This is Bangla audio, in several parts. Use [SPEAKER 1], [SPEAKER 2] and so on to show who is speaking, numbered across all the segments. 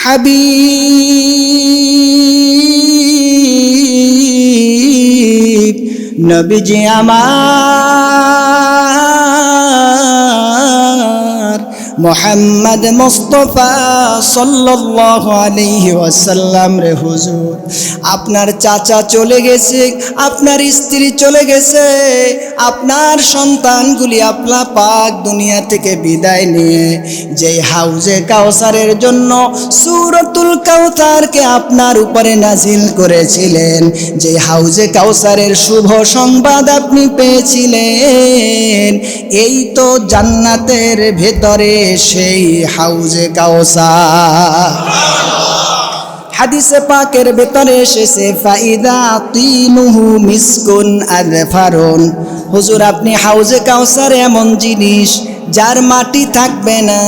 [SPEAKER 1] হাবিব নবীজি আমার মোহাম্মদ মুস্তাফা সাল্লাল্লাহু আলাইহি ওয়াসাল্লাম রে হুজুর, আপনার চাচা চলে গেছে, আপনার স্ত্রী চলে গেছে, আপনার সন্তানগুলি আল্লাহ পাক দুনিয়া থেকে বিদায় নিয়ে যেই হাউজে কাউসারের জন্য সূরাতুল কাউসারকে আপনার উপরে নাজিল করেছিলেন, যে হাউজে কাউসারের শুভ সংবাদ আপনি পেয়েছিলেন, এই তো জান্নাতের ভেতরে সেই হাউজে কাউসার। হাদিসে পাকের ভেতরে এসেছে ফাইদা তিনুহু মিসকুন আযফারুন, হুজুর আপনি হাউজে কাউসার এমন জিনিস যার মাটি থাকবে না,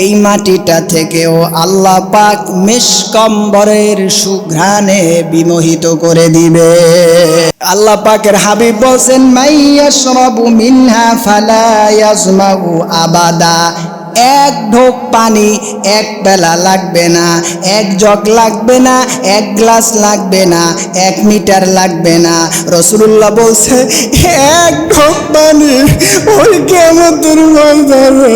[SPEAKER 1] এই মাটিটা থেকেও আল্লাহ পাক মিশকম্বরের সুঘ্রাণে বিমোহিত করে দিবে। আল্লাহ পাকের হাবিব বলছেন মাইয়াশরাবু মিনহা ফালা ইয়াজমাউ আবাদা, এক ঢোক পানি এক বেলা লাগবে না, এক জগ লাগবে না, এক গ্লাস লাগবে না, 1 মিটার লাগবে না। রাসূলুল্লাহ বলছে এক ঢোক পানি ওই কিয়ামতের ময়দানে,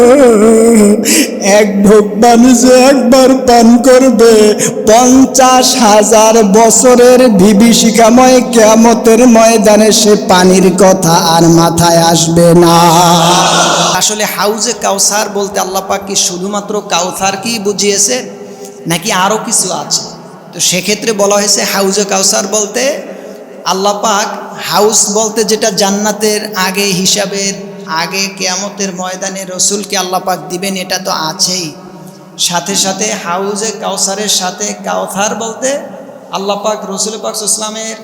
[SPEAKER 1] এক ঢোক পানি যে একবার পান করবে 50,000 বছরের বিভীষিকাময় কিয়ামতের ময়দানে সে পানির কথা আর মাথায় আসবে না। আসলে হাউজে কাউসার বলতে আল্লাহ পাক কি শুধুমাত্র কাউসার কি বুঝিয়েছে নাকি আরও কিছু আছে? তো সেক্ষেত্রে বলা হয়েছে হাউজে কাউসার বলতে আল্লাহ পাক হাউস বলতে যেটা জান্নাতের আগে হিসাবের আগে কিয়ামতের ময়দানে রসুলকে আল্লাহ পাক দিবেন, এটা তো আছেই। সাথে সাথে হাউজে কাউসারের সাথে কাউসার বলতে আল্লাহ পাক রসুল পাক ইসলামের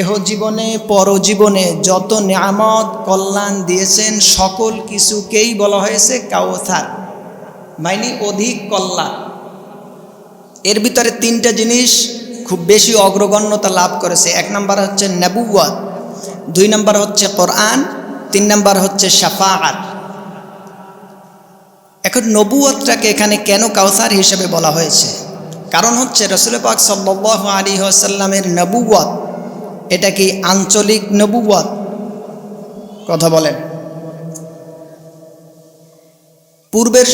[SPEAKER 1] এহ জীবনে পরজীবনে যত নিয়ামত কল্যাণ দিয়েছেন সকল কিছুকেই বলা হয়েছে কাউসার, মানে অধিক কল্যাণ। এর ভিতরে 3টা জিনিস খুব বেশি অগ্রগণ্যতা লাভ করেছে। 1 নম্বর হচ্ছে নবুয়ত, 2 নম্বর হচ্ছে কোরআন, 3 নম্বর হচ্ছে শাফাআত। এখন নবুয়তটাকে এখানে কেন কাউসার হিসেবে বলা হয়েছে? কারণ হচ্ছে রাসূল পাক সাল্লাল্লাহু আলাইহি ওয়াসাল্লামের নবুয়ত এটা কি আঞ্চলিক নবুয়ত? কথা বলেন। পূর্বের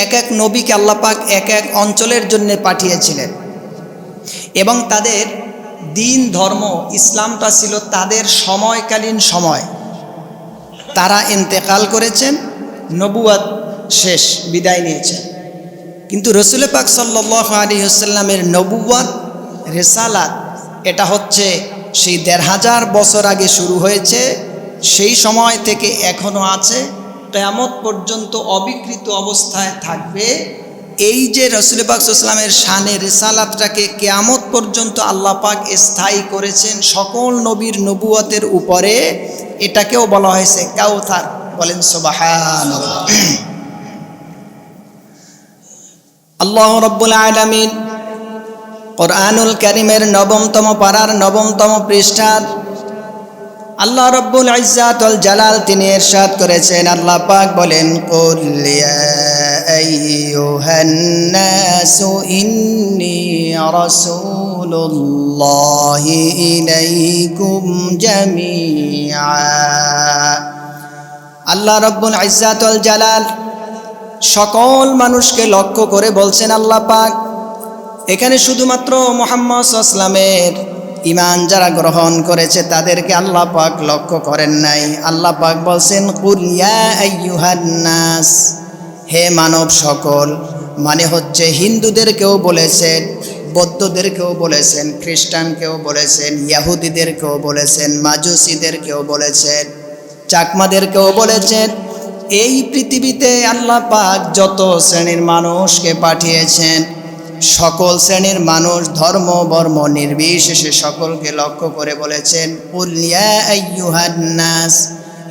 [SPEAKER 1] এক এক নবীকে আল্লাহ পাক এক এক অঞ্চলের জন্য পাঠিয়েছিলেন এবং তাদের দিন ধর্ম ইসলামটা ছিল তাদের সময়কালীন সময়। তারা ইন্তেকাল করেছেন, নবুয়ত শেষ, বিদায় নিয়েছেন। কিন্তু রাসূল পাক সাল্লাল্লাহু আলাইহি ওয়াসাল্লামের নবুয়ত রিসালাত এটা হচ্ছে সেই ১৫০০ বছর আগে শুরু হয়েছে, সেই সময় থেকে এখনো আছে, কিয়ামত পর্যন্ত অবিকৃত অবস্থায় থাকবে। এই যে রাসূল পাক সাল্লাল্লাহু আলাইহি ওয়াসাল্লামের শানে রিসালাতটাকে কিয়ামত পর্যন্ত আল্লাহ পাক স্থায়ী করেছেন সকল নবীর নবুয়তের উপরে, এটাকেও বলা হয়েছে কাউসার। বলেন সুবহানাল্লাহ। আল্লাহ রাব্বুল আলামিন কোরআনুল কারীমের ৯তম পারার ৯তম পৃষ্ঠার আল্লাহ রাব্বুল ইজ্জাত ওয়াল জালাল তিনি ইরশাদ করেছেন, আল্লাহ পাক বলেন কুল ইয়া আইয়ুহান নাসু ইন্নী রাসূলুল্লাহি ইলাইকুম জামিআ। আল্লাহ রাব্বুল ইজ্জাত ওয়াল জালাল সকল মানুষকে লক্ষ্য করে বলছেন আল্লাহ পাক, এখানে শুধুমাত্র মুহাম্মদ সাল্লাল্লাহু আলাইহি ওয়াসাল্লামের ঈমান যারা গ্রহণ করেছে তাদেরকে আল্লাহ পাক লক্ষ্য করেন নাই। আল্লাহ পাক বলছেন কুল ইয়া আইয়ুহান নাস, হে মানব সকল, মানে হচ্ছে হিন্দুদেরকেও বলেছেন, বৌদ্ধদেরকেও বলেছেন, খ্রিস্টানকেও বলেছেন, ইহুদিদেরকেও বলেছেন, মাজুসিদেরকেও বলেছেন, চাকমাদেরকেও বলেছেন। এই পৃথিবীতে আল্লাহ পাক যত শ্রেণীর মানুষকে পাঠিয়েছেন সকল শ্রেণীর মানুষ ধর্ম বর্ণ নির্বিশেষে সকলকে লক্ষ্য করে বলেছেন কুল ইয়া আইয়ুহান নাস,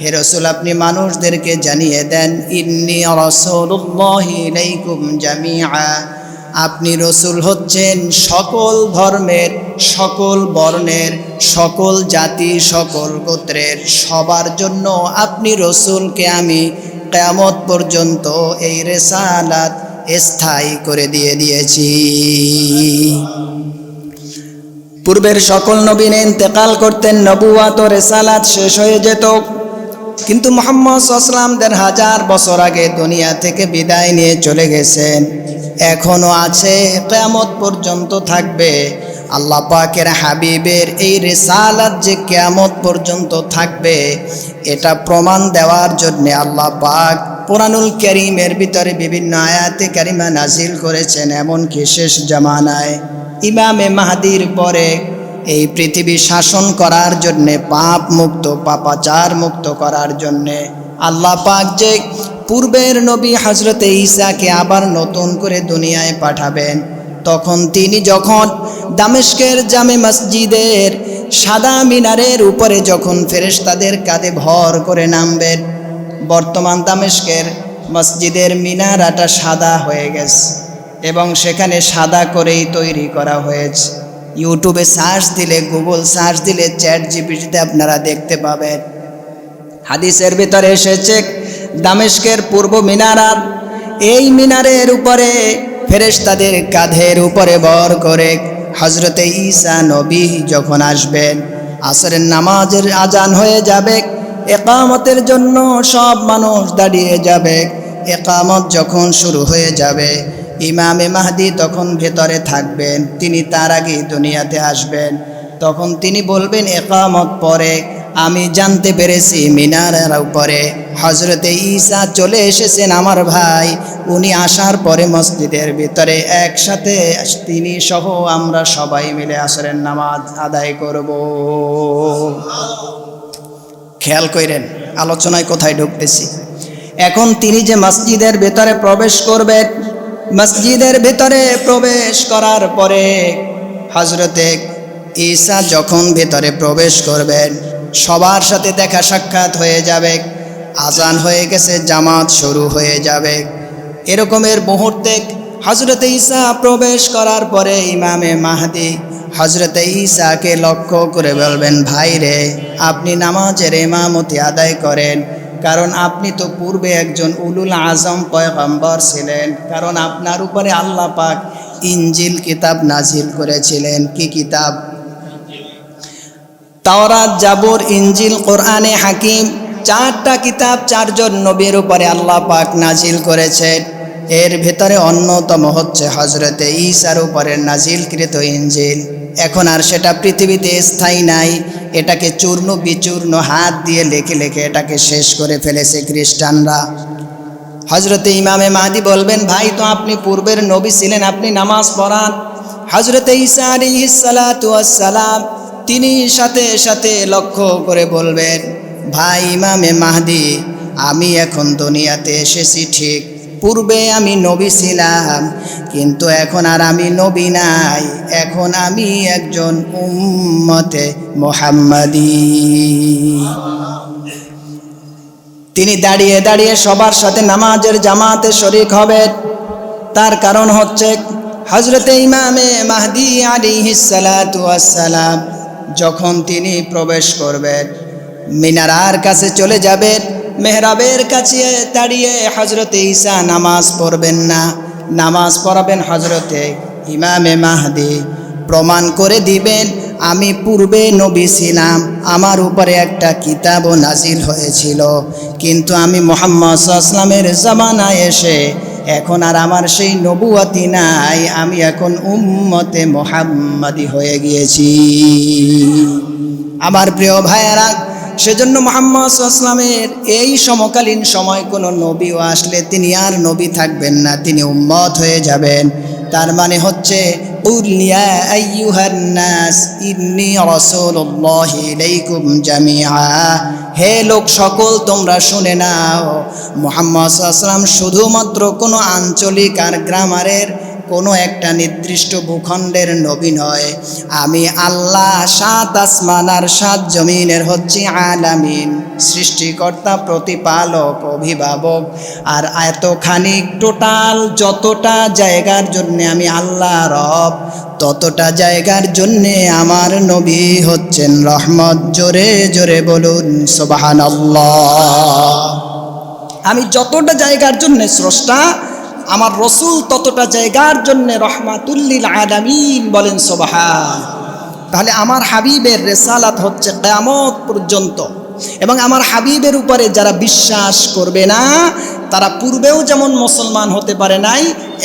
[SPEAKER 1] হে রাসূল আপনি মানুষদেরকে জানিয়ে দেন ইন্নী রাসূলুল্লাহি ইলাইকুম জামিআ, আপনি রসুল হচ্ছেন সকল ধর্মের, সকল বর্ণের, সকল জাতি, সকল গোত্রের সবার জন্য আপনি রসুলকে আমি কিয়ামত পর্যন্ত এই রিসালাত, স্থায়ী করে দিয়েছি। পূর্বের সকল নবী ইন্তেকাল করতেন, নবুয়াত ও রিসালাত শেষ হয়ে যেত, কিন্তু মুহাম্মদ সাল্লাল্লাহু আলাইহি ওয়াসাল্লাম ১,৫০০ বছর আগে দুনিয়া থেকে বিদায় নিয়ে চলে গেছেন। এখনো আছে, কিয়ামত পর্যন্ত থাকবে। আল্লাহ পাকের হাবিবের এই রিসালাত যে কিয়ামত পর্যন্ত থাকবে, এটা প্রমাণ দেওয়ার জন্য আল্লাহ পাক কোরআনুল কারীমের ভিতরে বিভিন্ন আয়াতে কারিমা নাজিল করেছেন। এমনকি শেষ জামানায় ইমামে মাহদির পরে এই পৃথিবী শাসন করার জন্যে, পাপ মুক্ত, পাপাচার মুক্ত করার জন্যে আল্লাহ পাক যে পূর্বের নবী হযরতে ঈসাকে আবার নতুন করে দুনিয়ায় পাঠাবেন, তখন তিনি যখন দামেস্কের জামে মসজিদের সাদা মিনারের উপরে যখন ফেরেশতাদের কাঁধে ভর করে নামবেন, বর্তমান দামেস্কের মসজিদের মিনারাটা সাদা হয়ে গেছে এবং সেখানে সাদা করেই তৈরি করা হয়েছে। ইউটিউবে সার্চ দিলে, গুগল সার্চ দিলে, চ্যাট জিপিটিতে আপনারা দেখতে পাবেন। হাদিসের ভিতরে এসেছে দামেস্কের পূর্ব মিনারাত, এই মিনারের উপরে ফেরেশতাদের কাঁধের উপরে ভর করে হযরতে ঈসা নবী যখন আসবেন, আসরের নামাজের আজান হয়ে যাবে, ইকামতের জন্য সব মানুষ দাঁড়িয়ে যাবে। ইকামত যখন শুরু হয়ে যাবে, ইমামে মাহদি তখন ভেতরে থাকবেন, তিনি তার আগে দুনিয়াতে আসবেন। তখন তিনি বলবেন, ইকামত পরে আমি জানতে পেরেছি মিনারের উপরে হযরতে ঈসা চলে এসেছেন আমার ভাই। উনি আসার পরে মসজিদের ভিতরে একসাথে তিনি সহ আমরা সবাই মিলে আসরের নামাজ আদায় করব। খেয়াল করেন আলোচনায় কোথায় ঢুকতেছি। এখন তিনি যে মসজিদের ভিতরে প্রবেশ করবেন, মসজিদের ভিতরে প্রবেশ করার পরে হযরতে ঈসা যখন ভিতরে প্রবেশ করবেন, সবার সাথে দেখা সাক্ষাৎ হয়ে যাবে, আজান হয়ে গেছে, জামাত শুরু হয়ে যাবে। এরকমের মুহূর্তে হযরতে ঈসা প্রবেশ করার পরে ইমামে মাহদি হযরতে ঈসাকে লক্ষ্য করে বলবেন, ভাই রে, আপনি নামাজের ইমামতি আদায় করেন, কারণ আপনি তো পূর্বে একজন উলুল আজম পয়গম্বর ছিলেন। কারণ আপনার উপরে আল্লাহ পাক ইনজিল কিতাব নাজিল করেছিলেন। কি কিতাব? তাওরাত, জাবুর, ইনজিল, কোরআনে হাকিম, 4টা কিতাব 4 জন নবীর উপরে আল্লাহ পাক নাজিল করেছেন। এর ভেতরে অন্যতম হচ্ছে হযরতে ঈসার উপরে নাজিলকৃত ইনজিল। এখন আর সেটা পৃথিবীতে স্থায়ী নাই, এটাকে চূর্ণ বিচূর্ণ হাত দিয়ে লেখে লেখে এটাকে শেষ করে ফেলেছে খ্রিস্টানরা। হযরতে ইমামে মাহদি বলবেন, ভাই তো আপনি পূর্বের নবী ছিলেন, আপনি নামাজ পড়ান। হযরতে ঈসা আলাইহিস সালাতু ওয়াস সালাম তিনি সাথে সাথে লক্ষ্য করে বলবেন, ভাই ইমামে মাহদি, আমি এখন দুনিয়াতে এসেছি ঠিক, পূর্বে আমি নবী ছিলাম, কিন্তু এখন আর আমি নবী নাই, এখন আমি একজন উম্মতে মুহাম্মাদি। তিনি দাঁড়িয়ে দাঁড়িয়ে সবার সাথে নামাজের জামাতে শরীক হবেন। তার কারণ হচ্ছে হযরতে ইমামে মাহদি আলাইহিস সালাতু ওয়াস সালাম যখন তিনি প্রবেশ করবেন, মিনারার কাছে চলে যাবেন, মেহরাবের কাছে দাঁড়িয়ে হযরতে ঈসা নামাজ পড়বেন না, নামাজ পড়াবেন হযরতে ইমামে মাহদি। প্রমাণ করে দিবেন, আমি পূর্বে নবী ছিলাম, আমার উপরে একটা কিতাবও নাজিল হয়েছিল, কিন্তু আমি মুহাম্মদ সাল্লাল্লাহু আলাইহি ওয়াসাল্লামের জামানায় এসে এখন আর আমার সেই নবুয়তি নাই, আমি এখন উম্মতে মুহাম্মাদি হয়ে গিয়েছি। আমার প্রিয় ভাইয়েরা, সেজন্য মুহাম্মদ সাল্লাল্লাহু আলাইহি ওয়াসাল্লামের এই সমকালীন সময় কোনো নবীও আসলে তিনি আর নবী থাকবেন না, তিনি উম্মত হয়ে যাবেন। তার মানে হচ্ছে, কুল ইয়া আইয়ুহান নাস ইন্নী রাসূলুল্লাহি ইলাইকুম জামিআ, হে লোক সকল তোমরা শুনে নাও, মুহাম্মদ সাল্লাল্লাহু আলাইহি ওয়াসাল্লাম শুধুমাত্র কোনো আঞ্চলিক আর গ্রামারের কোনো একটা নির্দিষ্ট ভূখণ্ডের নবী নয়, আমি আল্লাহ 7 আসমান আর 7 জমিনের হচ্ছে আলামিন, সৃষ্টিকর্তা, প্রতিপালক, অভিভাবক। আর এতখানি টোটাল যতটা জায়গার জন্যে আমি আল্লাহ রব, ততটা জায়গার জন্যে আমার নবী হচ্ছেন রহমত। জোরে জোরে বলুন সুবহানাল্লাহ। আমি যতটা জায়গার জন্যে স্রষ্টা, আমার রসুল ততটা জায়গার জন্য রহমাতুল্লিল আলামিন, বলেন সুবহান। তাহলে আমার হাবিবের রেসালাত হচ্ছে কিয়ামত পর্যন্ত, এবং আমার হাবিবের উপরে যারা বিশ্বাস করবে না তারা পূর্বেও যেমন মুসলমান হতে পারে নাই,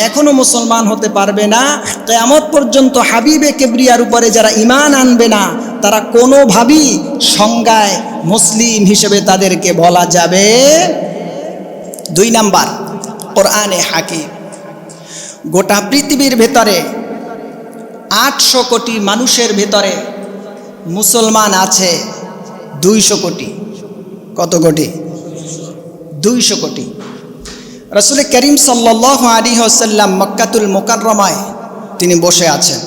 [SPEAKER 1] এখনো মুসলমান হতে পারবে না। কিয়ামত পর্যন্ত হাবিবে কিবরিয়ার উপরে যারা ঈমান আনবে না তারা কোনোভাবেই সংজ্ঞায় মুসলিম হিসেবে তাদেরকে বলা যাবে। 2 নাম্বার, কোরআনে হাকিম। গোটা পৃথিবীর ভেতরে 800 কোটি মানুষের ভেতরে মুসলমান আছে 200 কোটি। কত কোটি? 200 কোটি। রাসূল করিম সাল্লাল্লাহু আলাইহি ওয়াসাল্লাম মক্কাতুল মুকাররমায় তিনি বসে আছেন,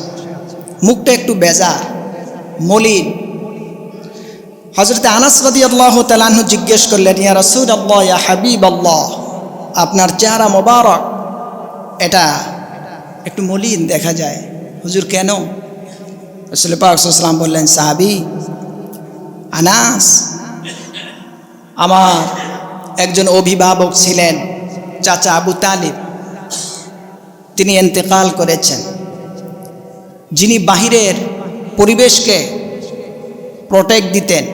[SPEAKER 1] মুখটা একটু বেজার, মলিন। হযরত আনাস রাদিয়াল্লাহু তাআলা আনহু জিজ্ঞেস করলেন, ইয়া রাসূলুল্লাহ, ইয়া হাবিবাল্লাহ, আপনার চেহারা মোবারক এটা একটু মলিন দেখা যায়, হুজুর কেন? রাসূল পাক সাল্লাল্লাহু আলাইহি ওয়াসাল্লাম বললেন, সাহাবী আনাস, আমার একজন অভিভাবক ছিলেন চাচা আবু তালিব, তিনি ইন্তেকাল করেছেন। যিনি বাহিরের পরিবেশকে প্রোটেক্ট দিতেন,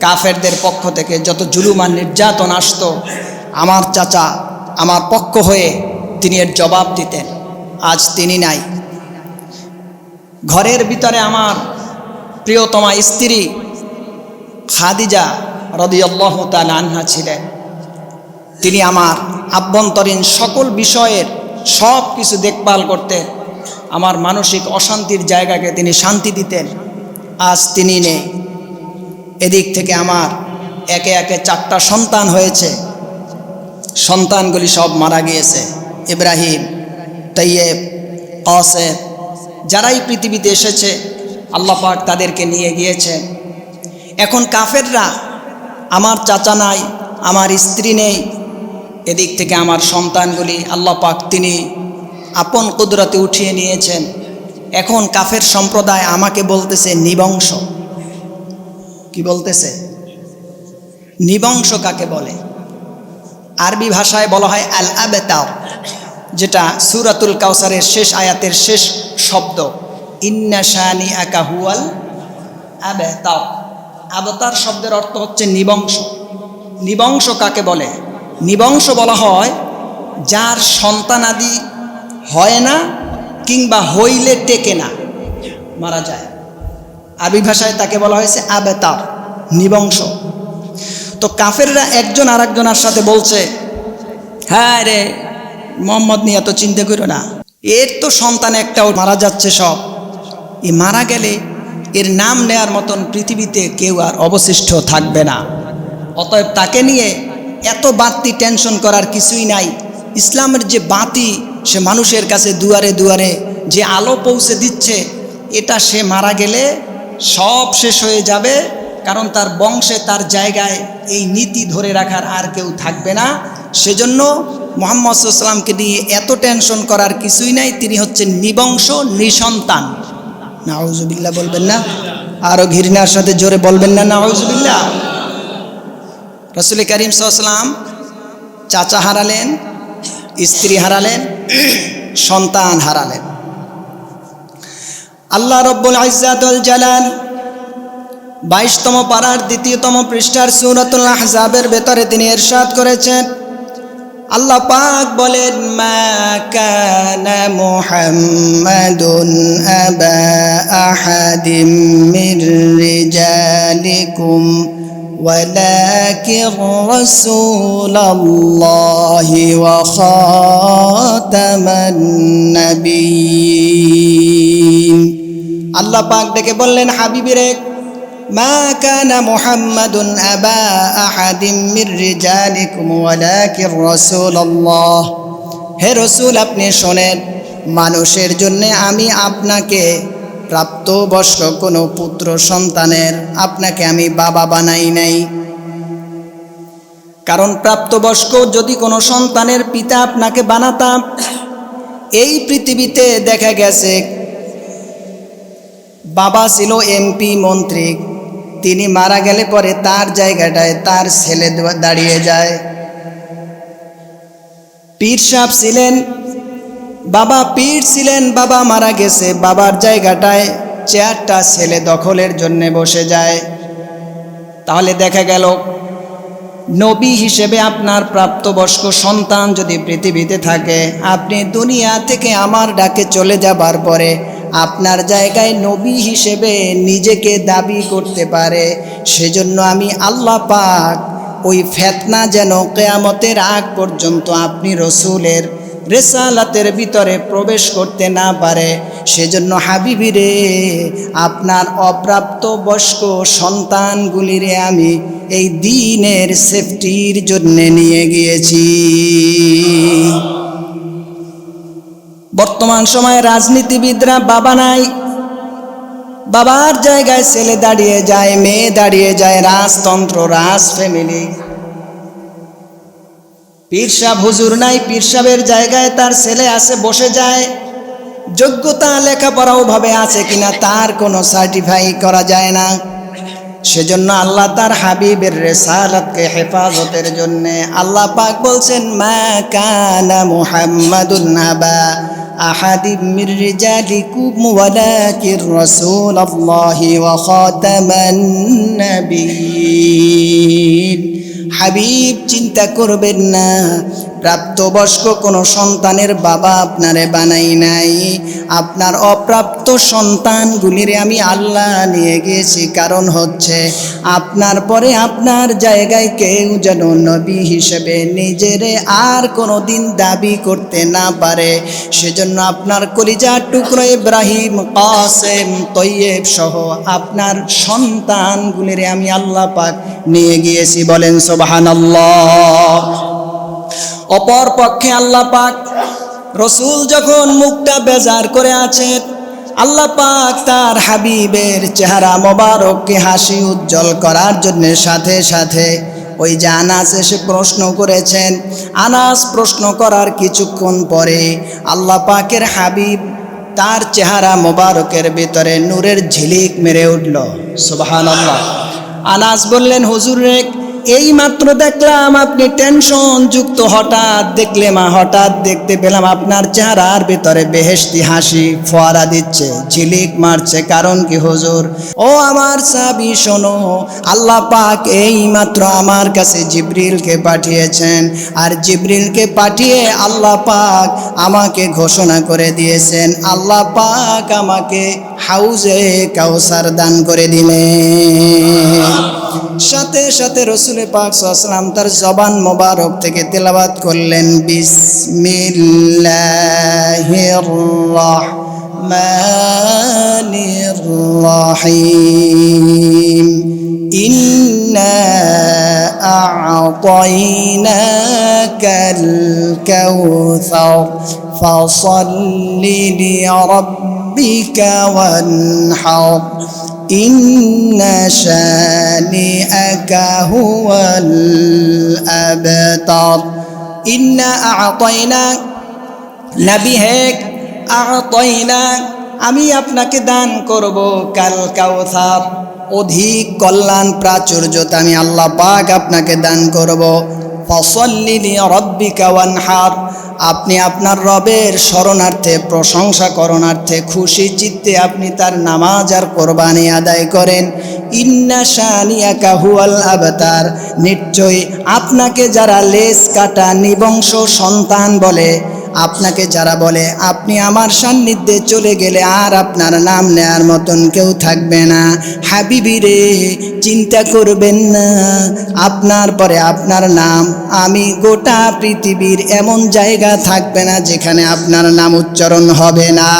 [SPEAKER 1] কাফেরদের পক্ষ থেকে যত জুলুম আর নির্যাতন আসতো, আমার চাচা আমার পক্ষ হয়ে তিনি এর জবাব দিতেন। আজ তিনি নাই। ঘরের ভিতরে আমার প্রিয়তমা স্ত্রী খাদিজা রাদিয়াল্লাহু তাআলা আনহা ছিলেন। তিনি আমার আভ্যন্তরীণ সকল বিষয়ের সব কিছু দেখভাল করতেন, আমার মানসিক অশান্তির জায়গাকে তিনি শান্তি দিতেন। আজ তিনি নেই। এদিক থেকে আমার একে একে 4টা সন্তান হয়েছে, সন্তানগুলি সব মারা গিয়েছে। ইব্রাহিম, তাইয়েব, কাসেম, যারাই পৃথিবীতে এসেছে আল্লাহ পাক তাদেরকে নিয়ে গিয়েছেন। এখন কাফেররা আমার চাচা নাই, আমার স্ত্রী নেই, এদিক থেকে আমার সন্তানগুলি আল্লাহ পাক তিনি আপন কুদরতে উঠিয়ে নিয়েছেন। এখন কাফের সম্প্রদায় আমাকে বলতেছে নিবংশ। কি বলতেছে? নিবংশ কাকে বলে? আরবি ভাষায় বলা হয় আল আবতার, যেটা সূরাতুল কাউসারের শেষ আয়াতের শেষ শব্দ, ইন্না শানিআকা হুয়াল আবতার। আবতার শব্দের অর্থ হচ্ছে নিবংশ। নিবংশ কাকে বলে? নিবংশ বলা হয় যার সন্তানাদি হয় না কিংবা হইলে টেকে না, মারা যায়। আরবি ভাষায় তাকে বলা হয়েছে আবতার, নিবংশ। তো কাফেররা একজন আরেকজনের সাথে বলছে, হ্যাঁ রে মোহাম্মদ নিয়ে এত চিন্তা করো না, এর তো সন্তান একটাও মারা যাচ্ছে সব, এ মারা গেলে এর নাম নেয়ার মতন পৃথিবীতে কেউ আর অবশিষ্ট থাকবে না। অতএব তাকে নিয়ে এত বাড়তি টেনশন করার কিছুই নাই। ইসলামের যে বাতি সে মানুষের কাছে দুয়ারে দুয়ারে যে আলো পৌঁছে দিচ্ছে, এটা সে মারা গেলে সব শেষ হয়ে যাবে, কারণ তার বংশে তার জায়গায় এই নীতি ধরে রাখার আর কেউ থাকবে না। সেজন্য মুহাম্মদ সাল্লাল্লাহু আলাইহি ওয়াসাল্লামকে নিয়ে এত টেনশন করার কিছুই নাই। তিনি হচ্ছেন নিবংশ, নিসন্তান। নাউজুবিল্লাহ বলবেন না? আরো ঘৃণার সাথে জোরে বলবেন না নাউজুবিল্লাহ? রাসূল করিম সাল্লাল্লাহু আলাইহি ওয়াসাল্লাম চাচা হারালেন, স্ত্রী হারালেন, সন্তান হারালেন। আল্লাহ রব্বুল ইজ্জাত ওয়াল জালাল 22তম পারার 2তম পৃষ্ঠার সূরাতুল আহজাবের ভেতরে তিনি ইরশাদ করেছেন, আল্লাহ পাক বলেন, মা কানা মুহাম্মাদুন আবা আহাদিম মির রিজালিকুম ওয়ালাকিন রাসূলুল্লাহি ওয়া খাতামান নাবিয়্যিন। আল্লাহ পাক ডেকে বললেন, হাবিবিরে, মা কানা মুহাম্মাদুন আবা আহাদিম মির রিজালিকুম ওয়ালাকিন রাসূলুল্লাহ। হে রাসূল, আপনি শোনেন, মানুষের জন্য আমি আপনাকে প্রাপ্তবয়স্ক কোনো পুত্র সন্তানের আপনাকে আমি বাবা বানাই নাই। কারণ প্রাপ্তবয়স্ক যদি কোনো সন্তানের পিতা আপনাকে বানাতাম, এই পৃথিবীতে দেখা গেছে বাবা ছিল এমপি মন্ত্রী, তিনি মারা গেলে পরে তার জায়গাটায় তার ছেলে দাঁড়িয়ে যায়। পীর সাহেব ছিলেন, বাবা পীর ছিলেন, বাবা মারা গেছে, বাবার জায়গাটায় চেয়ারটা ছেলে দখলের জন্য বসে যায়। তাহলে দেখা গেল নবী হিসেবে আপনার প্রাপ্তবয়স্ক সন্তান যদি পৃথিবীতে থাকে, আপনি দুনিয়া থেকে আমার ডাকে চলে যাবার পরে আপনার জায়গায় নবী হিসেবে নিজেকে দাবি করতে পারে। সেজন্য আমি আল্লাহ পাক ওই ফিতনা যেন কিয়ামতের আগ পর্যন্ত আপনি রসুলের রিসালাতের ভিতরে প্রবেশ করতে না পারে, সেজন্য হাবিবিরে আপনার অপ্রাপ্তবয়স্ক সন্তানগুলিরে আমি এই দ্বীনের সেফটির জন্য নিয়ে গিয়েছি। বর্তমান সময়ে রাজনীতিবিদরা বাবা নাই, বাবার জায়গায় ছেলে দাঁড়িয়ে যায়, মেয়ে দাঁড়িয়ে যায়, রাজতন্ত্র, রাজ ফ্যামিলি। পীর সাহেব হুজুর নাই, পীর সাহেবের জায়গায় তার ছেলে আসে বসে যায়। যোগ্যতা লেখাপড়াও ভাবে আছে কিনা তার কোনো সার্টিফাই করা যায় না। সেজন্য আল্লাহ তার হাবিবের রিসালাতকে হেফাজতের জন্য আল্লাহ পাক বলছেন, মা কানা মুহাম্মাদুন আবা আহাদিম মির রিজালিকুম ওয়ালাকির রাসূলুল্লাহি ওয়া খাতামান নাবিয়্যিন। হাবিব চিন্তা করবেন না, প্রাপ্তবয়স্ক কোনো সন্তানের বাবা আপনারে বানাই নাই, আপনার অপ্রাপ্ত সন্তানগুলিরে আমি আল্লাহ নিয়ে গিয়েছি। কারণ হচ্ছে আপনার পরে আপনার জায়গায় কেউ যেন নবী হিসেবে নিজেরে আর কোনো দিন দাবি করতে না পারে। সেজন্য আপনার কলিজার টুকরো ইব্রাহিম, কাসেম, তৈয়েব সহ আপনার সন্তানগুলিরে আমি আল্লাহ পাক নিয়ে গিয়েছি। বলেন সুবহানাল্লাহ। অপর পক্ষে আল্লাহ পাক রসুল যখন মুখটা বেজার করে আছেন, আল্লাহ পাক তার হাবিবের চেহারা মোবারককে হাসি উজ্জ্বল করার জন্য সাথে সাথে ওই যে আনাস এসে প্রশ্ন করেছেন, আনাস প্রশ্ন করার কিছুক্ষণ পরে আল্লাহ পাকের হাবিব তার চেহারা মোবারকের ভিতরে নূরের ঝিলিক মেরে উঠল। সুবহানাল্লাহ। আনাস বললেন, হুজুর রে, এই মাত্র দেখলাম আপনি টেনশন যুক্ত, হঠাৎ দেখতে পেলাম আপনার চেহারার ভিতরে বেহেশতি হাসি ফোয়ারা দিচ্ছে, ঝিলিক মারছে। কারণ কি হুজুর? ও আমার সাহাবী শোনো, আল্লাহ পাক এই মাত্র আমার কাছে জিবরিলকে পাঠিয়েছেন, আর জিবরিলকে পাঠিয়ে আল্লাহ পাক আমাকে ঘোষণা করে দিয়েছেন, আল্লাহ পাক আমাকে হাউজে কাউসার দান করে দিলেন। সাথে সাথে রসুল পাক সাল্লাল্লাহু আলাইহি ওয়াসাল্লাম তার জবান মোবারক থেকে তেলাওয়াত করলেন, বিসমিল্লাহির রাহমানির রাহিম, ইন্না আ'তাইনাকাল কাউসার ফাসাল্লি লিরাব্বিকা ওয়ানহার, ইন্না শানিআকা হুয়াল আবতার। ইন্না আ'তাইনা, নবী হে, আ'তাইনা, আমি আপনাকে দান করব কাল কাউসার, অধিক কল্যাণ প্রাচুর্যতা আমি আল্লাহ পাক আপনাকে দান করব। ফাসাল্লি লিরাব্বিকা ওয়ানহার, আপনি আপনার রবের শরণার্থে, প্রশংসা করণার্থে, খুশি চিত্তে আপনি তার নামাজ আর কোরবানি আদায় করেন। ইন্না শানিআকা হুয়াল আবতার, নিশ্চয়ই আপনাকে যারা লেজ কাটা নিবংশ সন্তান বলে, আপনাকে যারা বলে আপনি আমার সান্নিধ্যে চলে গেলে আর আপনার নাম নেয়ার মতন কেউ থাকবে না, হাবিবি রে চিন্তা করবেন না, আপনার পরে আপনার নাম আমি গোটা পৃথিবীর এমন জায়গা থাকবে না যেখানে আপনার নাম উচ্চারণ হবে না।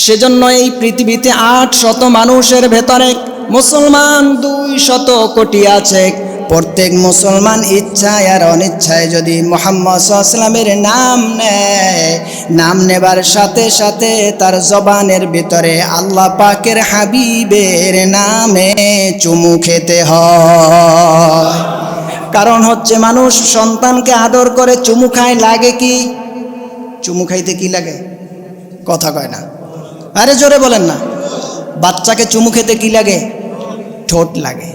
[SPEAKER 1] সেজন্য এই পৃথিবীতে 800 মানুষের ভেতরে মুসলমান 200 কোটি আছে। প্রত্যেক মুসলমান ইচ্ছায় আর অনিচ্ছায় যদি মুহাম্মদ সাল্লাল্লাহু আলাইহি ওয়াসাল্লামের নাম নেয়, নাম নেবার সাথে সাথে তার জবানের ভিতরে আল্লাহ পাকের হাবিবের নামে চুমু খেতে হয়। কারণ হচ্ছে মানুষ সন্তানকে আদর করে চুমু খায়, লাগে কি? চুমু খাইতে কি লাগে? কথা কয় না, আরে জোরে বলেন না। বাচ্চাকে চুমু খেতে কি লাগে? ঠোঁট লাগে।